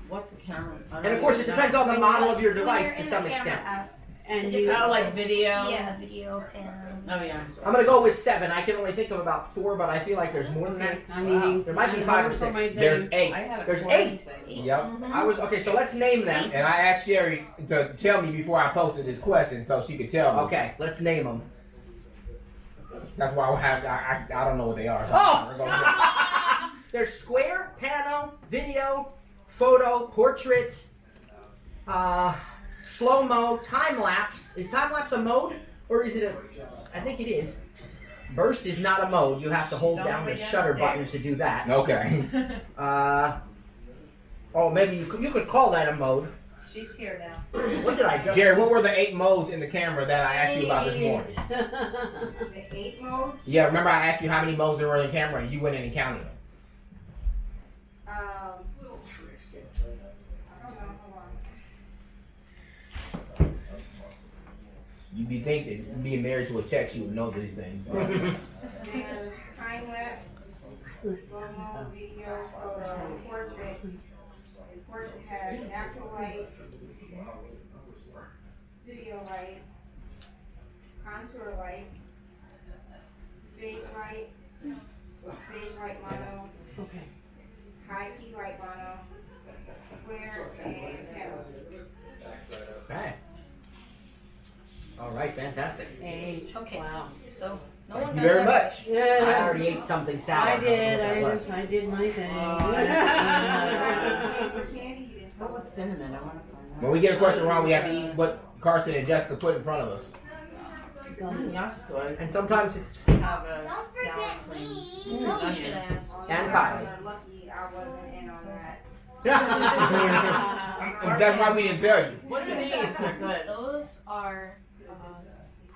What's a camera? And of course, it depends on the model of your When device you're to in some the camera extent. app, And the you. Oh, like video? Yeah, video and. Oh, yeah. I'm gonna go with 7. I can only think of about 4, but I feel like there's more than that. I'm eating. There might be 5 or 6. There's 8. I have a There's quarter 8. thing. Yep. I was okay. So let's name them. And I asked Sherry to tell me before I posted this question so she could tell me. Okay, let's name them. That's why I don't know what they are. So Oh! There's square, pano, video, photo, portrait, slow-mo, time-lapse. Is time-lapse a mode? Or is it a... I think it is. Burst is not a mode. You have to hold She's on down the the way shutter button downstairs. to do that. Okay. Oh, maybe you could call that a mode. She's here now. What did I just? Jerry, what were the 8 modes in the camera that I asked you about this morning? The 8 mode. Yeah, remember I asked you how many modes there were in the camera and you went in and counted them. I don't know. Hold on. You'd be thinking, being married to a tech, you would know these things. There's time lapse, slow-mo, video, photo, portrait. Portrait has natural light, studio light, contour light, stage light mono, Okay. high key light mono, square, and kettle. Okay. All right, fantastic. 8. Okay. Wow. So, no Thank one you got very that. much. I Yeah. already ate something sour. I don't know did. what that was. I did my thing. What was cinnamon? I want to find out. When we get a question wrong, we have to eat what Carson and Jessica put in front of us. That's good. And sometimes it's Have a Don't sour forget cream. me. Probably should Onion. ask. And Kylie. Lucky I wasn't in on that. And that's why we didn't tell you. What are these? They're good. Those are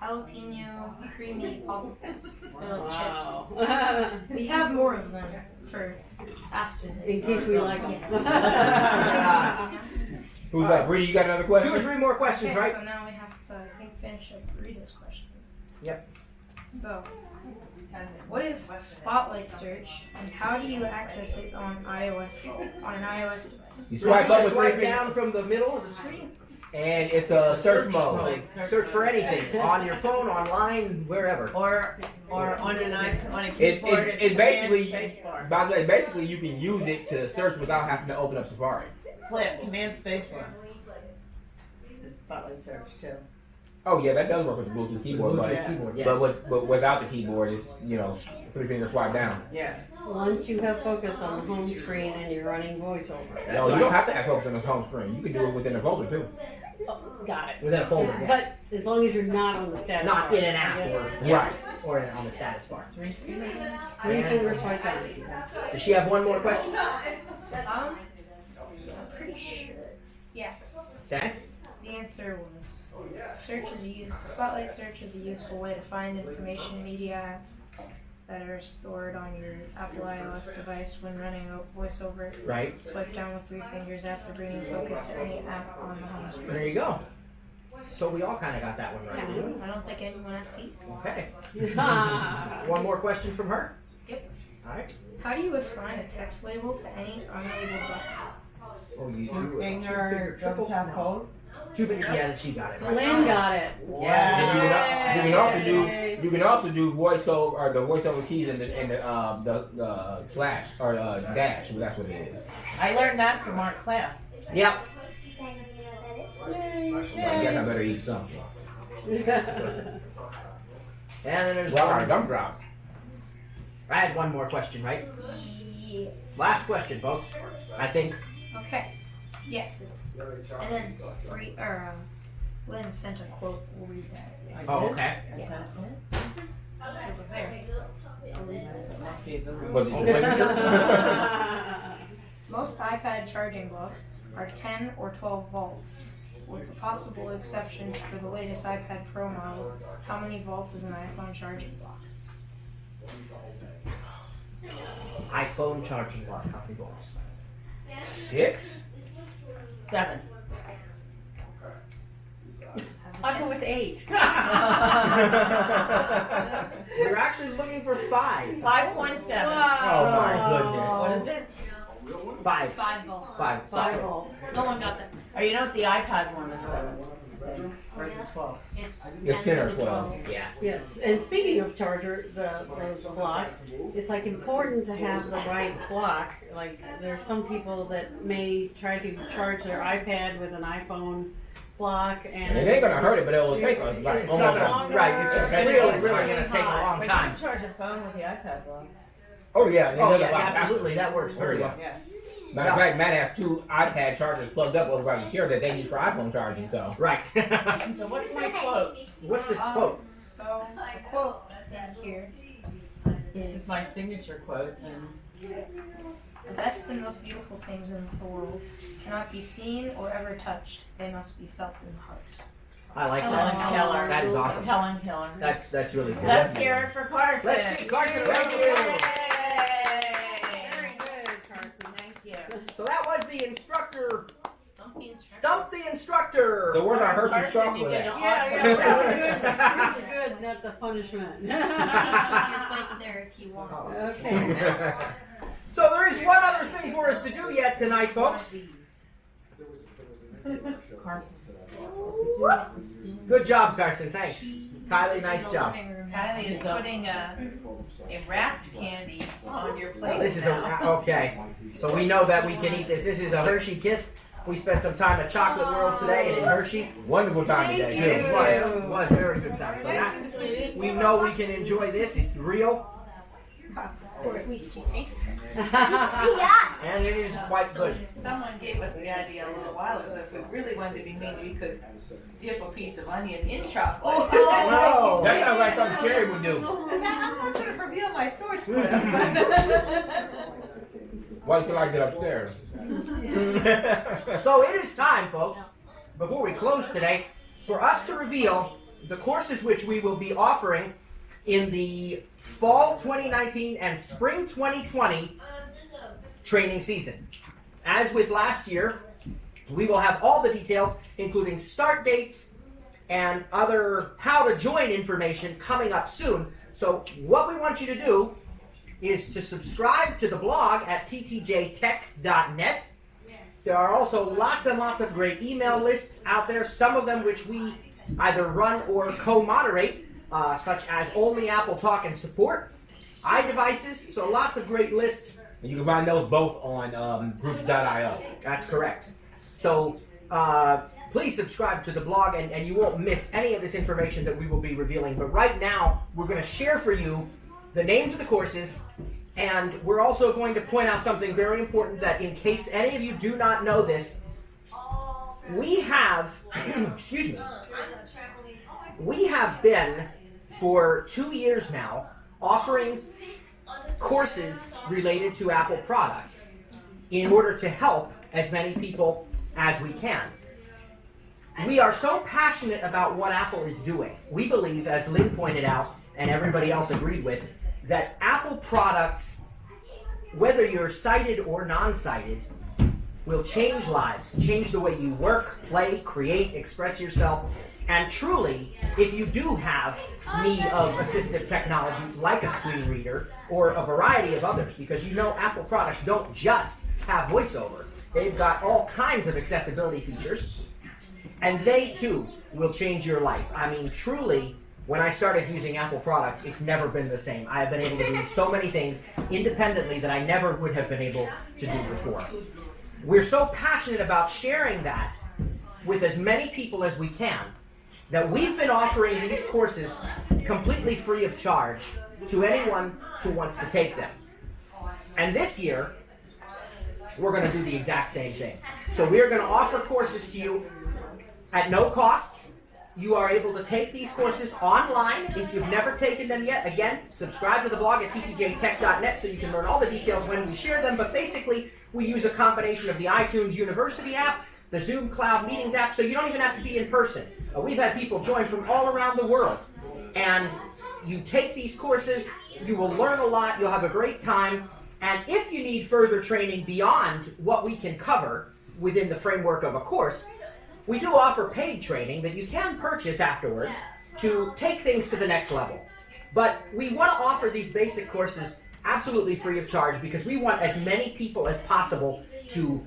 jalapeno creamy popsicles. Chips. Wow. We have more of them for after this. In case we like them. Who's up? Brady, you got another 2 or question? 3 more questions, Okay, right? so now we have to, I think, finish up Rita's questions. Yep. So, what is Spotlight Search, and how do you access it on an iOS device? You swipe up with 3 Swipe fingers, down from the middle of the screen. and it's a search mode. Like Search for anything on your phone, online, wherever. Or on a It, keyboard. it's basically, Command spacebar. by the way, basically you can use it to search without having to open up Safari. Cliff, command spacebar. The spotlight search too. Oh yeah, that does work with the Bluetooth keyboard, Bluetooth but, keyboard, yes. but without the keyboard, it's 3 finger swipe down. Yeah. Once you have focus on the home screen and you're running voiceover. No, you don't have to have focus on this home screen. You can do it within a folder too. Oh, got it. Within a folder, yes. But as long as you're not on the status Not bar. in an app Yes. or, Right. or on the status bar. 3 fingers. 3 finger swipe down. Does she have one more question? I'm pretty sure. Yeah. Okay. The answer was Spotlight Search is a useful way to find information media apps that are stored on your Apple iOS device when running a voiceover. Right. Swipe down with 3 fingers after bringing focus to any app on the home screen. There you go. So we all kind of got that one right. didn't we? I don't think anyone has to eat. Okay. Ah. One more question from her? Yep. All right. How do you assign a text label to any unlabeled button? Oh, you 2 finger double tap hold. 2 finger. Yeah, she got it. Right. Lynn got it. Yes. And you Yay. can also do voiceover or the voiceover keys in the slash or dash. Well, that's what it is. I learned that from our class. Yep. I guess I better eat something. And then there's Well, our one. gumdrop. I had one more question, right? Yeah. Last question, folks. I think. Okay. Yes, it is. And then Lynn sent a quote. We'll read that. Oh, okay. I sent it. It was there. It must be a good one. Was it your signature? Most iPad charging blocks are 10 or 12 volts. With the possible exceptions for the latest iPad Pro models, how many volts is an iPhone charging block? iPhone charging block. How many volts? 6? 7. I'll go with 8. We're actually looking for 5. 5.7. Oh my goodness. What is it? 5. 5 volts. 5. 5 volts. No one got that. Oh, you know what? The iPad one is 7. Or is it 12? It's 10 or 12. Yeah. Yes, and speaking of charger, those blocks, it's like important to have the right block. Like there's some people that may try to charge their iPad with an iPhone block, and And it ain't gonna hurt it, but it will take like It's almost not a- gonna, right. It's just Okay. really going to take a long Wait, you time. can charge a phone with the iPad block. Oh yeah. it Oh does yes, a lot. absolutely. That works very well. Yeah. Matter of fact, Matt has 2 iPad chargers plugged up over by the chair that they use for iPhone charging. So Right. So what's my quote? What's this quote? So the quote in here This is my signature quote. And The best and most beautiful things in the world cannot be seen or ever touched. They must be felt in the heart. I like Helen that. Keller. That is awesome. Helen Keller. That's really cool. Let's hear it for Carson. Let's get Carson. Thank you. Very good, Carson. Thank you. So that was the instructor. Stump the instructor. Stump the instructor. So where's our Hershey's Carson, chocolate you get at? an Yeah, here's the good, not the punishment. You can keep your plates there if you want. Okay. So there is one other thing for us to do yet tonight, folks. Good job, Carson. Thanks. Kylie, nice job. Kylie is putting a wrapped candy on your plate. This is now. okay. So we know that we can eat this. This is a Hershey Kiss. We spent some time at Chocolate World today and in Hershey. Wonderful time today, Thank too. you. It was a very good time. So that, we know we can enjoy this. It's real Or at least he thinks. and it is quite good. Someone gave us the idea a little while ago. If we really wanted to be mean, we could dip a piece of onion in chocolate. Oh. That sounds like something Cherry would do. I'm not going to reveal my source. Why should I get upstairs? So it is time, folks, before we close today, for us to reveal the courses which we will be offering in the fall 2019 and spring 2020 training season. As with last year, we will have all the details, including start dates and other how to join information coming up soon. So what we want you to do is to subscribe to the blog at ttjtech.net. There are also lots and lots of great email lists out there, some of them which we either run or co-moderate, such as Only Apple Talk and Support, iDevices, so lots of great lists. And you can find those both on groups.io. That's correct. So please subscribe to the blog and you won't miss any of this information that we will be revealing. But right now, we're going to share for you the names of the courses, and we're also going to point out something very important that in case any of you do not know this, we have, excuse me, we have been for 2 years now offering courses related to Apple products in order to help as many people as we can. We are so passionate about what Apple is doing. We believe, as Lynn pointed out and everybody else agreed with, that Apple products, whether you're sighted or non-sighted, will change lives, change the way you work, play, create, express yourself. And truly, if you do have need of assistive technology like a screen reader or a variety of others, because you know Apple products don't just have VoiceOver. They've got all kinds of accessibility features, and they too will change your life. I mean, truly, when I started using Apple products, it's never been the same. I have been able to do so many things independently that I never would have been able to do before. We're so passionate about sharing that with as many people as we can that we've been offering these courses completely free of charge to anyone who wants to take them. And this year, we're going to do the exact same thing. So we're going to offer courses to you at no cost. You are able to take these courses online if you've never taken them yet. Again, subscribe to the blog at ttjtech.net so you can learn all the details when we share them. But basically, we use a combination of the iTunes University app, the Zoom Cloud Meetings app, so you don't even have to be in person. We've had people join from all around the world. And you take these courses, you will learn a lot, you'll have a great time. And if you need further training beyond what we can cover within the framework of a course, we do offer paid training that you can purchase afterwards to take things to the next level. But we want to offer these basic courses absolutely free of charge because we want as many people as possible to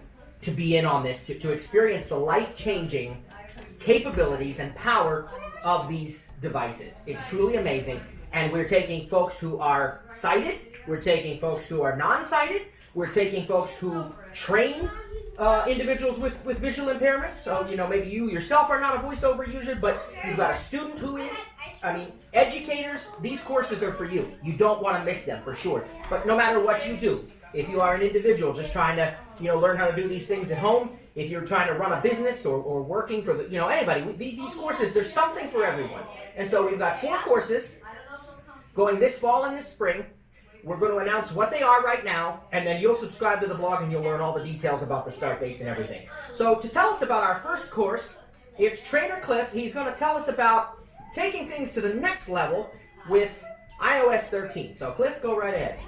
be in on this, to experience the life-changing capabilities and power of these devices. It's truly amazing. And we're taking folks who are sighted, we're taking folks who are non-sighted, we're taking folks who train individuals with visual impairments. So, you know, maybe you yourself are not a VoiceOver user, but you've got a student who is. I mean, educators, these courses are for you. You don't want to miss them for sure. But no matter what you do, if you are an individual just trying to, you know, learn how to do these things at home, if you're trying to run a business or working for the, you know, anybody, these courses, there's something for everyone. And so we've got 4 courses going this fall and this spring. We're going to announce what they are right now, and then you'll subscribe to the blog and you'll learn all the details about the start dates and everything. So to tell us about our first course, it's Trainer Cliff. He's going to tell us about taking things to the next level with iOS 13. So Cliff, go right ahead.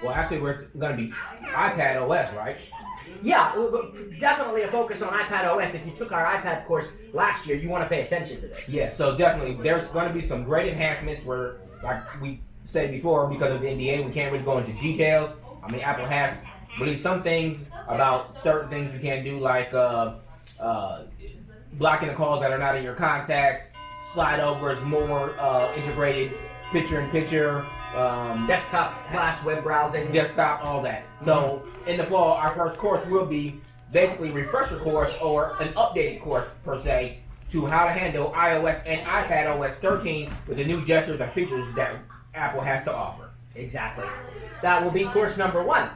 Well, actually, we're going to be iPad OS, right? Yeah, definitely a focus on iPad OS. If you took our iPad course last year, you want to pay attention to this. Yeah, so definitely, there's going to be some great enhancements where, like we said before, because of the NDA, we can't really go into details. I mean, Apple has released some things about certain things you can do, like blocking the calls that are not in your contacts, slide overs, more integrated picture-in-picture, Desktop class web browsing. desktop, all that. So in the fall, our first course will be basically a refresher course or an updated course per se to how to handle iOS and iPad OS 13 with the new gestures and features that Apple has to offer. Exactly. That will be course number 1.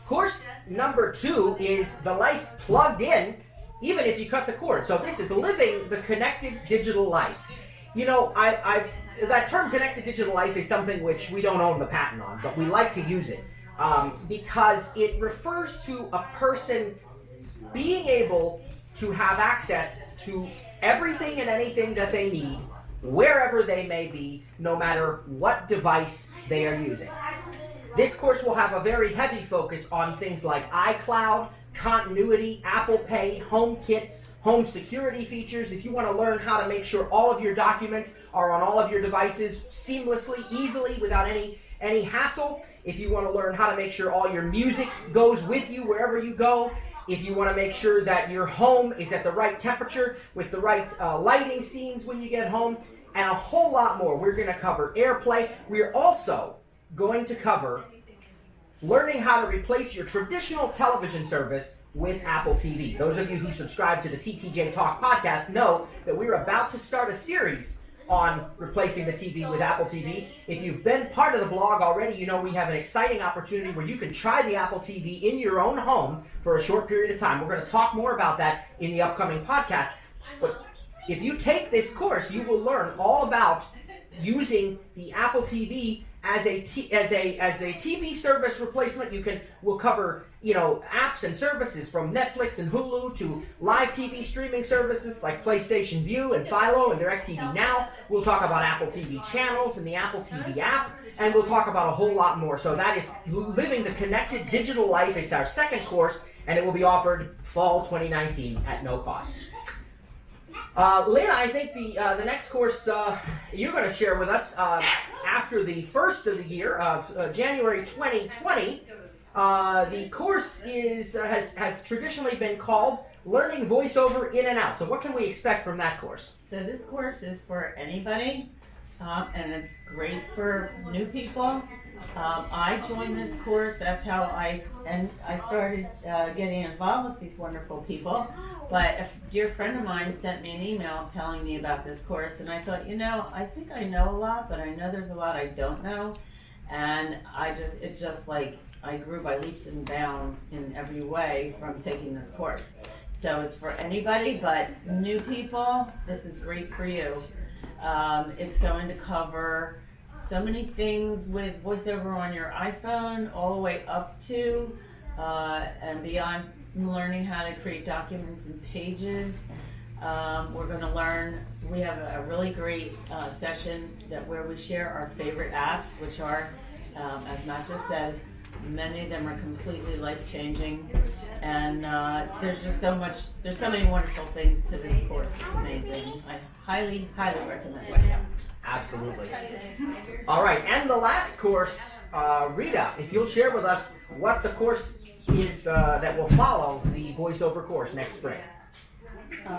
Course number 2 is the life plugged in, even if you cut the cord. So this is living the connected digital life. You know, that term connected digital life is something which we don't own the patent on, but we like to use it because it refers to a person being able to have access to everything and anything that they need, wherever they may be, no matter what device they are using. This course will have a very heavy focus on things like iCloud, continuity, Apple Pay, HomeKit, home security features. If you want to learn how to make sure all of your documents are on all of your devices seamlessly, easily, without any hassle. If you want to learn how to make sure all your music goes with you wherever you go. If you want to make sure that your home is at the right temperature with the right lighting scenes when you get home, and a whole lot more. We're going to cover AirPlay. We're also going to cover learning how to replace your traditional television service with Apple TV. Those of you who subscribe to the TTJ Talk podcast know that we're about to start a series on replacing the TV with Apple TV. If you've been part of the blog already, you know we have an exciting opportunity where you can try the Apple TV in your own home for a short period of time. We're going to talk more about that in the upcoming podcast. But if you take this course, you will learn all about using the Apple TV as a TV service replacement. We'll cover, apps and services from Netflix and Hulu to live TV streaming services like PlayStation Vue and Philo and DirecTV Now. We'll talk about Apple TV channels and the Apple TV app, and we'll talk about a whole lot more. So that is Living the Connected Digital Life. It's our second course, and it will be offered fall 2019 at no cost. Lynn, I think the next course you're going to share with us after the first of the year of January 2020. The course has traditionally been called Learning VoiceOver In and Out. So what can we expect from that course? So this course is for anybody, and it's great for new people. I joined this course. That's how I started getting involved with these wonderful people. But a dear friend of mine sent me an email telling me about this course, and I thought, I think I know a lot, but I know there's a lot I don't know, and I grew by leaps and bounds in every way from taking this course. So it's for anybody, but new people, this is great for you. It's going to cover so many things with VoiceOver on your iPhone, all the way up to and beyond learning how to create documents and pages. We're going to learn, we have a really great session where we share our favorite apps, which are, as Matt just said, many of them are completely life-changing, and there's so many wonderful things to this course. It's amazing. I highly, highly recommend it. Absolutely. All right, and the last course, Rita, if you'll share with us what the course is that will follow the VoiceOver course next spring.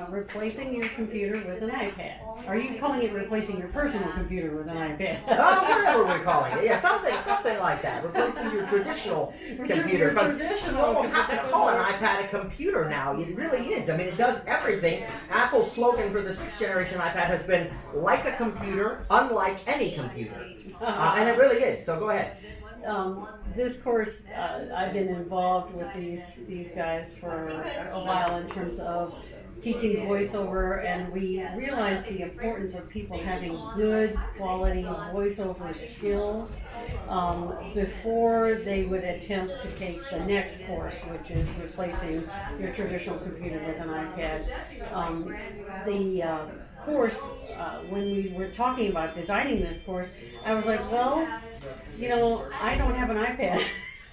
Replacing your computer with an iPad. Are you calling it replacing your personal computer with an iPad? Whatever we're calling it. Yeah, something like that. Replacing your traditional computer. Because you almost have to call an iPad a computer now. It really is. I mean, it does everything. Apple's slogan for the 6th generation iPad has been, like a computer, unlike any computer. And it really is. So go ahead. This course, I've been involved with these guys for a while in terms of teaching voiceover, and we realized the importance of people having good quality voiceover skills before they would attempt to take the next course, which is replacing your traditional computer with an iPad. The course, when we were talking about designing this course, I was like, well, you know, I don't have an iPad.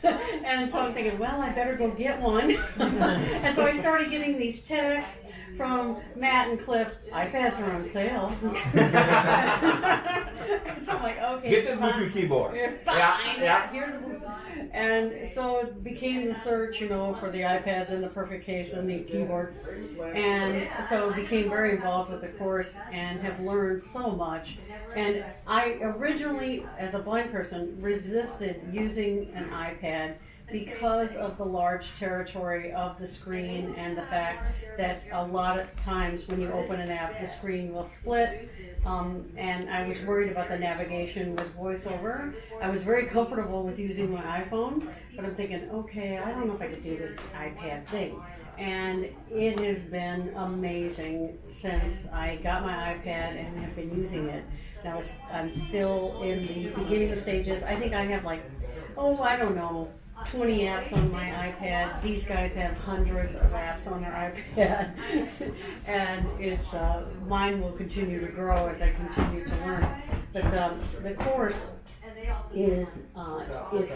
And so I'm thinking, well, I better go get one. And so I started getting these texts from Matt and Cliff, iPads are on sale. And so I'm like, okay. Get the Bluetooth keyboard. Fine. Yeah. Here's a and so it became the search, you know, for the iPad and the perfect case and the keyboard. And so became very involved with the course and have learned so much. And I originally, as a blind person, resisted using an iPad because of the large territory of the screen and the fact that a lot of times when you open an app, the screen will split. And I was worried about the navigation with VoiceOver. I was very comfortable with using my iPhone, but I'm thinking, okay, I don't know if I could do this iPad thing. And it has been amazing since I got my iPad and have been using it. Now I'm still in the beginning stages. I think I have like, I don't know, 20 apps on my iPad. These guys have hundreds of apps on their iPad. And it's mine will continue to grow as I continue to learn. But the course is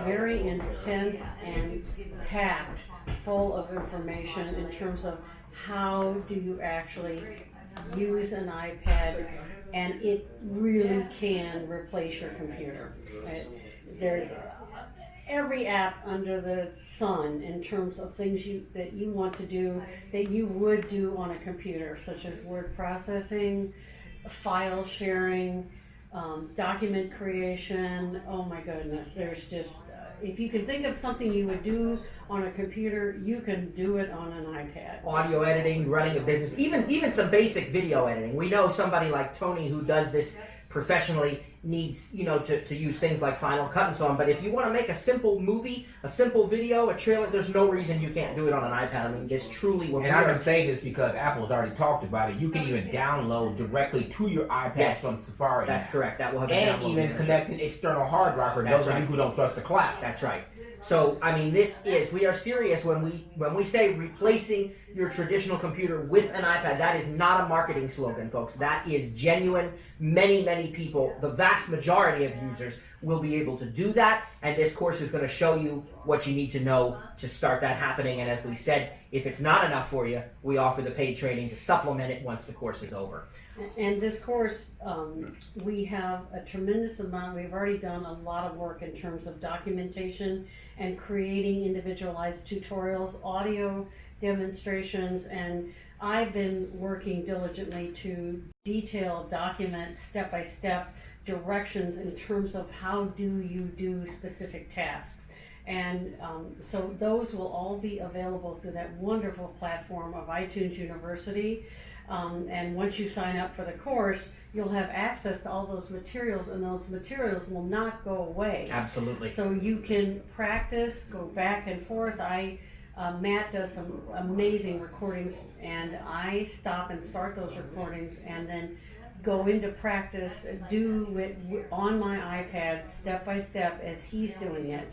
very intense and packed full of information in terms of how do you actually use an iPad, and it really can replace your computer. There's every app under the sun in terms of things that you want to do that you would do on a computer, such as word processing, file sharing, document creation. Oh my goodness, there's just if you can think of something you would do on a computer, you can do it on an iPad. Audio editing, running a business, even some basic video editing. We know somebody like Tony who does this professionally needs, to use things like Final Cut and so on. But if you want to make a simple movie, a simple video, a trailer, there's no reason you can't do it on an iPad. I mean, this truly will. And I can say this because Apple's already talked about it. You can even download directly to your iPad from Safari. That's correct. That will have and even connect an external hard drive for those of you who don't trust the cloud. That's right. So, I mean, we are serious when we say replacing your traditional computer with an iPad. That is not a marketing slogan, folks. That is genuine. Many, many people, the vast majority of users, will be able to do that. And this course is going to show you what you need to know to start that happening. And as we said, if it's not enough for you, we offer the paid training to supplement it once the course is over. And this course, we have a tremendous amount. We've already done a lot of work in terms of documentation and creating individualized tutorials, audio demonstrations, and I've been working diligently to detail, document step-by-step directions in terms of how do you do specific tasks. And so those will all be available through that wonderful platform of iTunes University. And once you sign up for the course, you'll have access to all those materials, and those materials will not go away. Absolutely. So you can practice, go back and forth. Matt does some amazing recordings, and I stop and start those recordings and then go into practice, do it on my iPad step by step as he's doing it.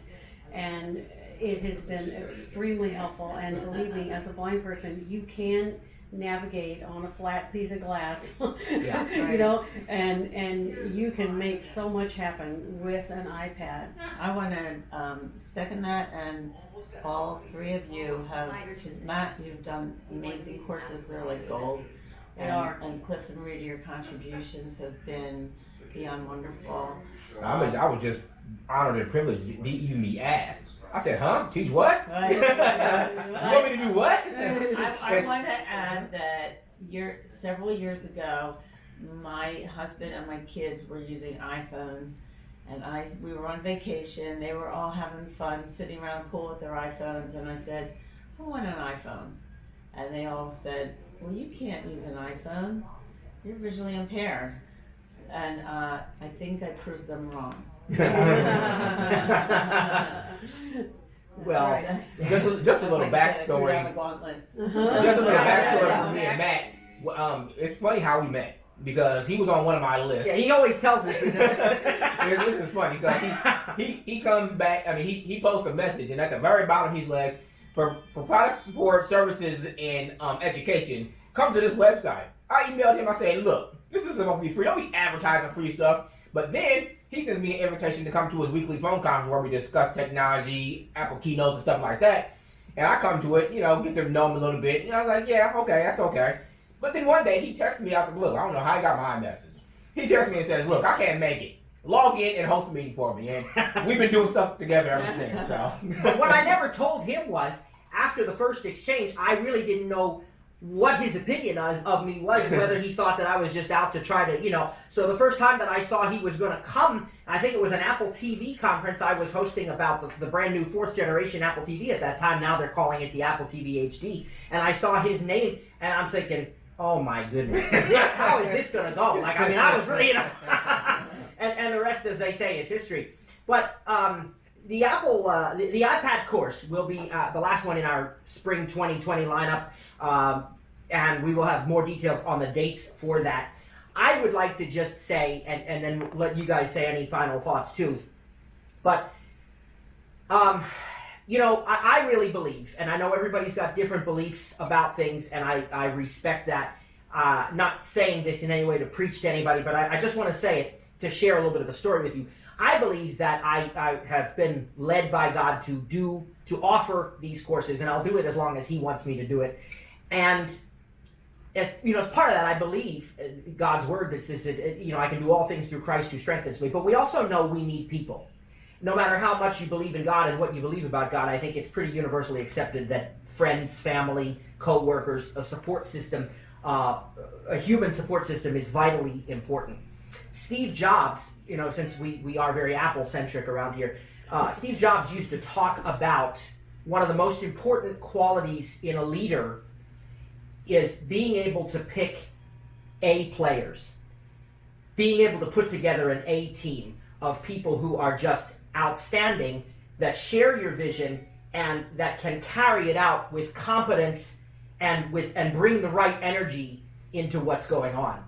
And it has been extremely helpful, and believe me, as a blind person, you can navigate on a flat piece of glass, and you can make so much happen with an iPad. I want to second that, and all three of you have, Matt, you've done amazing courses. They're like gold. They are. And Cliff and Rita, your contributions have been beyond wonderful. I was just honored and privileged to even be asked. I said, huh? Teach what? Right. You want me to do what? I want to add that several years ago, my husband and my kids were using iPhones, and we were on vacation. They were all having fun, sitting around the pool with their iPhones, and I said, I want an iPhone. And they all said, well, you can't use an iPhone. You're visually impaired. And I think I proved them wrong. Well, just a little backstory. Just a little backstory for me and Matt, it's funny how we met because he was on one of my lists. Yeah, he always tells me. This is funny because he comes back. I mean, he posts a message, and at the very bottom he's like, for product support services and education, come to this website. I emailed him. I said, look, this is supposed to be free. Don't be advertising free stuff. But then he sends me an invitation to come to his weekly phone conference where we discuss technology, Apple keynotes, and stuff like that. And I come to it, get to know him a little bit. I was like, yeah, okay, that's okay. But then one day he texts me out the blue. I don't know how he got my message. He texts me and says, look, I can't make it. Log in and host a meeting for me. And we've been doing stuff together ever since. So. But what I never told him was, after the first exchange, I really didn't know what his opinion of me was, whether he thought that I was just out to try to, So the first time that I saw he was going to come, I think it was an Apple TV conference I was hosting about the brand new 4th generation Apple TV at that time. Now they're calling it the Apple TV HD. And I saw his name, and I'm thinking, oh my goodness, how is this going to go? Like, I mean, I was really, and the rest, as they say, is history. But the Apple, the iPad course will be the last one in our spring 2020 lineup, and we will have more details on the dates for that. I would like to just say, and then let you guys say any final thoughts too, but I really believe, and I know everybody's got different beliefs about things, and I respect that. Not saying this in any way to preach to anybody, but I just want to say it to share a little bit of a story with you. I believe that I have been led by God to offer these courses, and I'll do it as long as He wants me to do it. And as part of that, I believe God's word that says that I can do all things through Christ who strengthens me. But we also know we need people. No matter how much you believe in God and what you believe about God, I think it's pretty universally accepted that friends, family, co-workers, a support system, a human support system is vitally important. Steve Jobs, since we are very Apple-centric around here, Steve Jobs used to talk about one of the most important qualities in a leader is being able to pick A players, being able to put together an A team of people who are just outstanding, that share your vision and that can carry it out with competence and bring the right energy into what's going on.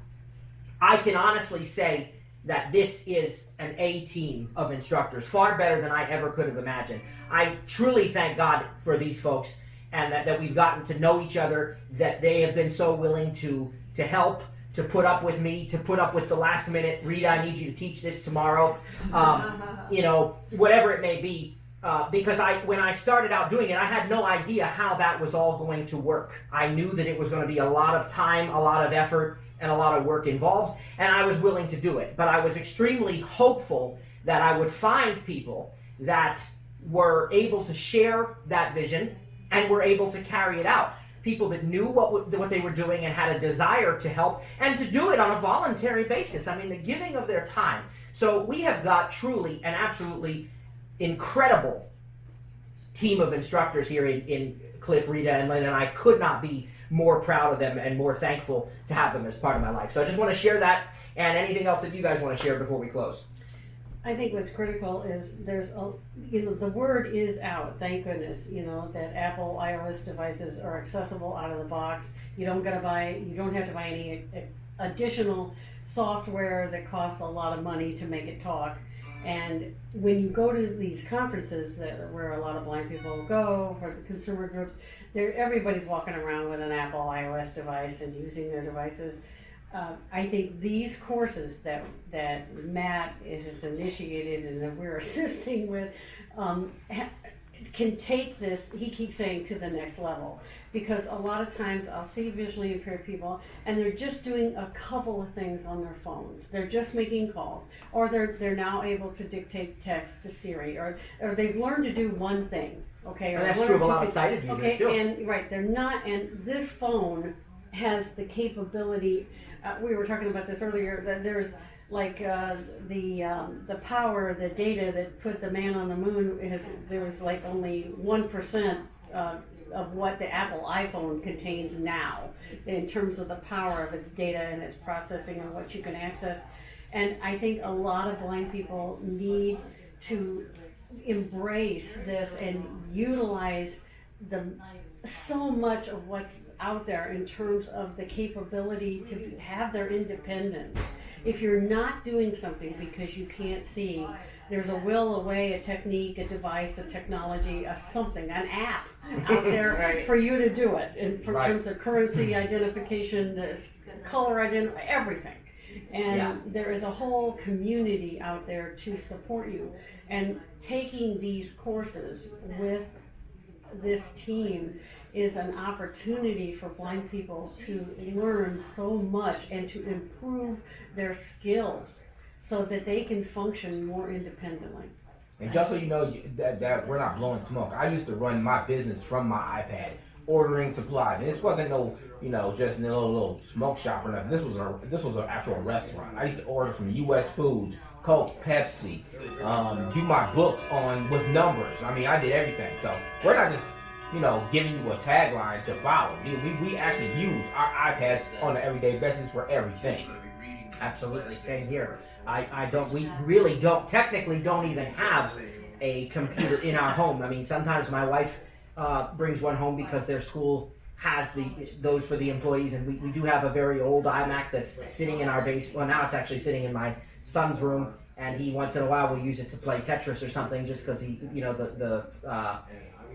I can honestly say that this is an A team of instructors, far better than I ever could have imagined. I truly thank God for these folks, and that we've gotten to know each other, that they have been so willing to help, to put up with me, to put up with the last minute, Rita, I need you to teach this tomorrow, whatever it may be. Because when I started out doing it, I had no idea how that was all going to work. I knew that it was going to be a lot of time, a lot of effort, and a lot of work involved, and I was willing to do it. But I was extremely hopeful that I would find people that were able to share that vision and were able to carry it out. People that knew what they were doing and had a desire to help and to do it on a voluntary basis. I mean, the giving of their time. So we have got truly an absolutely incredible team of instructors here in Cliff, Rita, and Lynn, and I could not be more proud of them and more thankful to have them as part of my life. So I just want to share that, and anything else that you guys want to share before we close. I think what's critical is the word is out, thank goodness, that Apple iOS devices are accessible out of the box. You don't have to buy any additional software that costs a lot of money to make it talk. And when you go to these conferences where a lot of blind people go, for the consumer groups, everybody's walking around with an Apple iOS device and using their devices. I think these courses that Matt has initiated and that we're assisting with can take this, he keeps saying, to the next level. Because a lot of times I'll see visually impaired people and they're just doing a couple of things on their phones. They're just making calls, or they're now able to dictate text to Siri, or they've learned to do one thing. Okay, and that's true of a lot of sighted users too. And they're not, and this phone has the capability. We were talking about this earlier, that there's like the power, the data that put the man on the moon, there was like only 1% of what the Apple iPhone contains now in terms of the power of its data and its processing and what you can access. And I think a lot of blind people need to embrace this and utilize so much of what's out there in terms of the capability to have their independence. If you're not doing something because you can't see, there's a will, a way, a technique, a device, a technology, a something, an app out there Right. for you to do it. In Right. terms of currency identification, color identification, everything. And Yeah. there is a whole community out there to support you. And taking these courses with this team is an opportunity for blind people to learn so much and to improve their skills so that they can function more independently. And just so you know that we're not blowing smoke, I used to run my business from my iPad, ordering supplies, and this wasn't no, just a little smoke shop or nothing. This was an actual restaurant. I used to order from U.S. Foods, Coke, Pepsi, do my books with numbers. I mean, I did everything. So we're not just giving you a tagline to follow. We actually use our iPads on an everyday basis for everything. Absolutely, same here. We really technically don't even have a computer in our home. I mean, sometimes my wife brings one home because their school has those for the employees, and we do have a very old iMac that's sitting in our basement. Well, now it's actually sitting in my son's room, and he once in a while will use it to play Tetris or something, just because he, the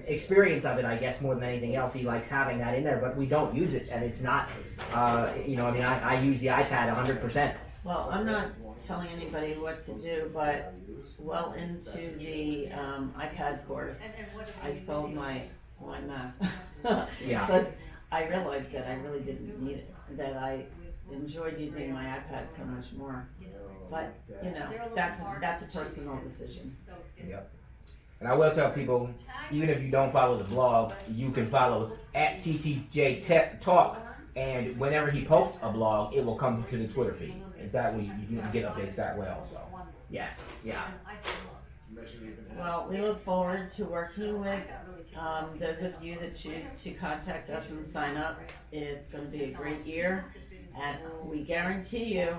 experience of it, I guess, more than anything else, he likes having that in there. But we don't use it, and it's not, I use the iPad 100%. Well, I'm not telling anybody what to do, but well into the iPad course, I sold my Mac. Yeah. Because I realized that I really didn't need it, that I enjoyed using my iPad so much more. But, that's a personal decision. Yep. And I will tell people, even if you don't follow the blog, you can follow at TTJ Tech Talk, and whenever he posts a blog, it will come to the Twitter feed. And that way you can get updates that way also. Yes. Yeah. Well, we look forward to working with those of you that choose to contact us and sign up. It's going to be a great year, and we guarantee you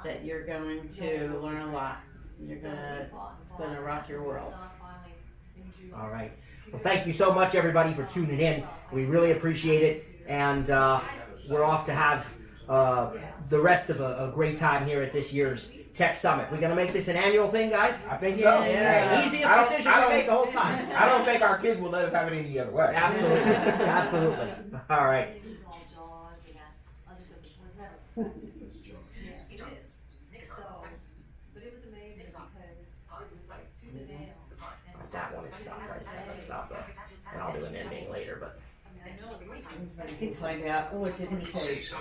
that you're going to learn a lot. It's going to rock your world. All right. Well, thank you so much, everybody, for tuning in. We really appreciate it, and we're off to have the rest of a great time here at this year's Tech Summit. We're going to make this an annual thing, guys? I think so. Yeah. Easiest decision we make the whole time. I don't think our kids will let us have it any other way. Absolutely. Absolutely. All right. That one is stopped. I just have to stop that. And I'll do an ending later, but. You can find out what did he take.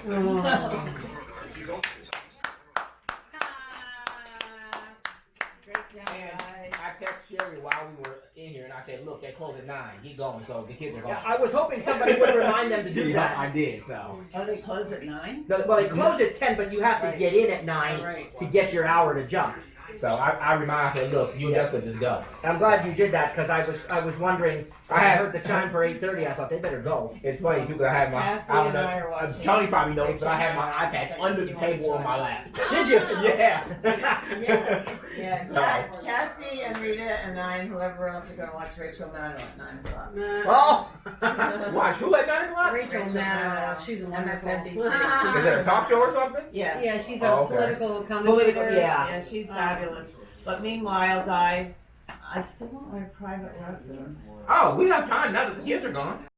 And I text Sherry while we were in here, and I said, "Look, they close at 9. Get going, so the kids are going." Yeah, I was hoping somebody would remind them to do that. I did. So. Oh, they close at 9? Well, they close at 10, but you have to get in at 9 Right. to get your hour to jump. So I said, "Look, you and Jessica just go." I'm glad you did that because I was wondering. I heard the chime for 8:30. I thought they better go. It's funny too because I had my Cassie I don't and I are know. watching. Tony probably noticed, but I had my iPad under the table on my lap. Did you? Yeah. Yes. Yeah, So- Cassie and Rita and I and whoever else are going to watch Rachel Maddow at 9 o'clock. Oh. Watch who at 9 o'clock? Rachel Maddow, she's wonderful. MSNBC. Is it a talk show or something? Yeah. Yeah, she's a Oh, okay. political commentator. Political, yeah. Yeah, she's fabulous. But meanwhile, guys, I still want my private lesson. Oh, we have time now that the kids are gone.